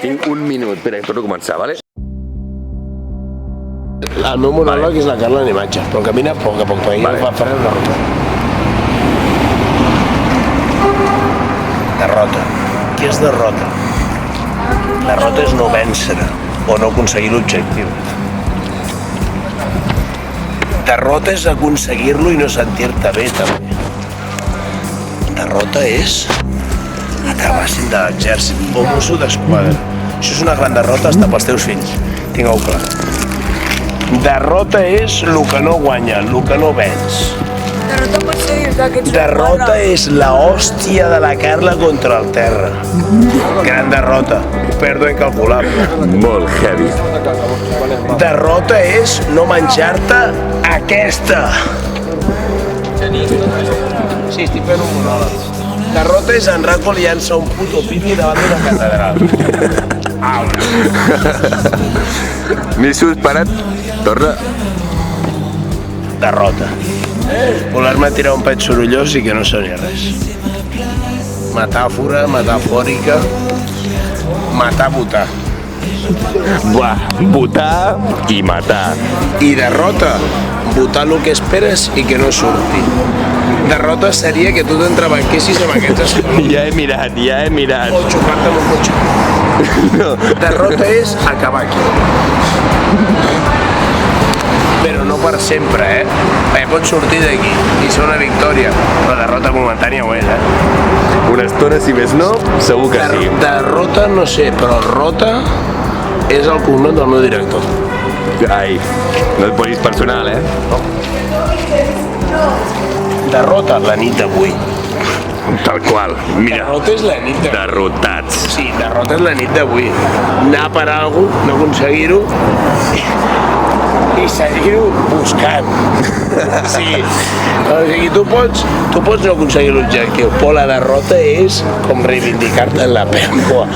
Tinc 1 minut, espera, torno a començar, vale? El meu monòleg és la Carla en imatge, però camina a poc, perquè jo fa faré una derrota. Derrota. Què és derrota? Derrota és no vèncer o no aconseguir l'objectiu. Derrota és aconseguir-lo i no sentir-te bé, també. Derrota és acabar sent de l'exèrcit o mosso d'esquadra. Això és una gran derrota hasta pels teus fills, tingueu clar. Derrota és el que no guanya, el que no vens. Derrota pot ser dir-te que ets Derrota és la hòstia de la Carla contra el terra. Gran derrota, pèrdua incalculable. Molt heavy. Derrota és no menjar-te aquesta. Sí, estic fent un monòleg. Derrota és en Raco liant-se un puto pipi davant d'una catedral. Nisso, espera't. Torna. Derrota. Voler-me tirar un pet sorollós i que no soni res. Metàfora, metafòrica, matar, votar. Buah, votar i matar. I derrota, votar el que esperes i que no surti. Derrota seria que tu t'entrebanquessis amb aquests escolons. Ja he mirat. O xupar-te amb un cotxe. No. Derrota és acabar aquí. Però no per sempre, Perquè pots sortir d'aquí i ser una victòria, però derrota momentània ho és, Una estona, si més no, segur que sí. Derrota no sé, però Rota és el cognom del meu director. Ai, no et posis personal, Derrota la nit d'avui. Tal qual, mira. Derrota és la nit d'avui. Derrotats. Sí, derrota és la nit d'avui. Anar per alguna cosa, no aconseguir-ho i seguir-ho buscant. Sí. O sigui, tu pots no aconseguir l'objectiu, però la derrota és com reivindicar-te en la pèrdua.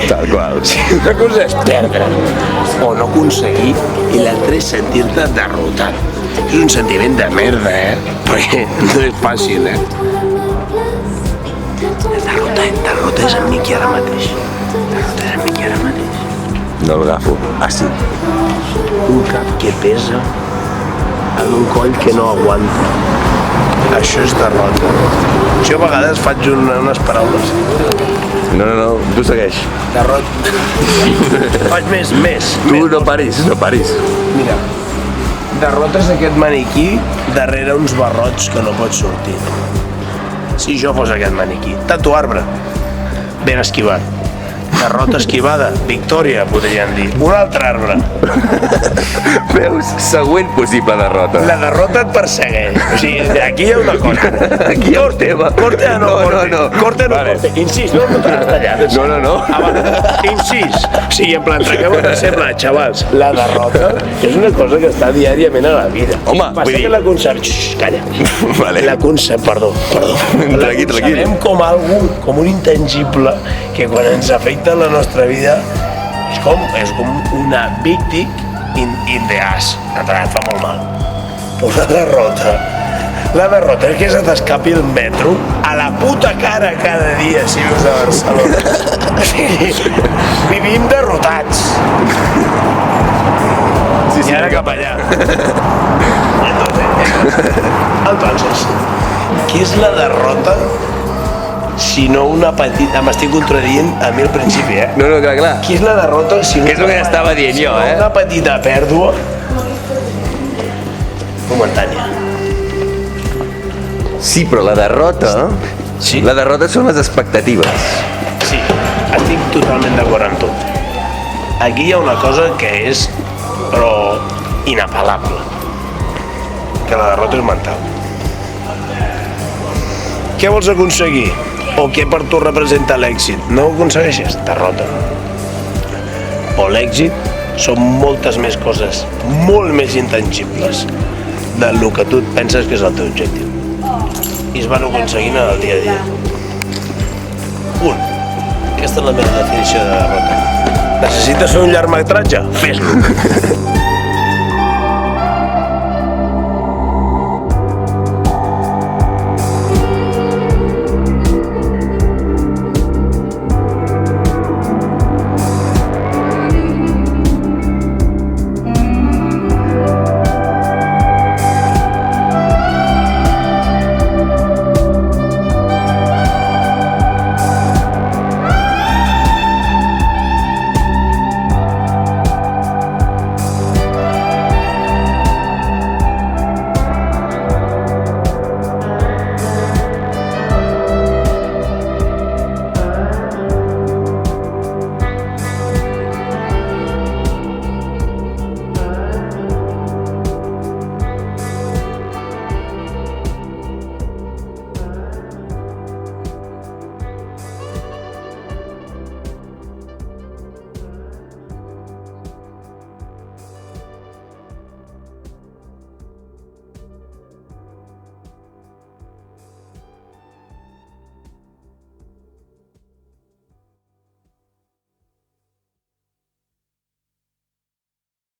Tal qual. Sí, una cosa és perdre o no aconseguir, i l'altre és sentir-te derrotat. És un sentiment de merda, perquè no és fàcil, Derrota és amb mi aquí ara mateix. No el agafo. Ah, sí. Un cap que pesa en un coll que no aguanta. Això és derrota. Jo a vegades faig unes paraules. No, tu segueix. Derrota. Faig més. Tu no paris. Mira, derrota és aquest maniquí darrere uns barrots que no pots sortir. Si jo fos aquest maniquí. Tanto arbre. Ben esquivat. Derrota esquivada, victòria, podrien dir. Un altre arbre. Veus? Següent possible derrota. La derrota et persegueix. O sigui, aquí hi ha una cosa. Aquí hi ha un tema. Corte o no corte? Corte o no corte? Incís, no t'has tallat. No. Incís. O sigui, en plan, trenquem una sembla, xavals. La derrota és una cosa que està diàriament a la vida. Home, passa que la concebem... Calla. Vale. La concebem, perdó. La concebem com un intangible que quan ens afecta la nostra vida és com una víctima in the ass. Et fa molt mal. Una derrota. La derrota és que se t'escapi el metro a la puta cara cada dia si vius a Barcelona. Vivim derrotats. Sí, I ara cap allà. Entonces, què és la derrota si no una petita... M'estic contradient a mi al principi, No, clar. Què és la derrota si no... Que és el que estava dient jo, Una petita pèrdua momentània. Sí, però la derrota... Sí. La derrota són les expectatives. Sí, estic totalment d'acord amb tu. Aquí hi ha una cosa que és, però, inapel·lable. Que la derrota és mental. Què vols aconseguir? O què per tu representa l'èxit? No ho aconsegueixes? Derrota. O l'èxit són moltes més coses, molt més intangibles del que tu et penses que és el teu objectiu. I es van aconseguint en el dia a dia. Aquesta és la meva definició de derrota. Necessites fer un llargmetratge? Fes-lo.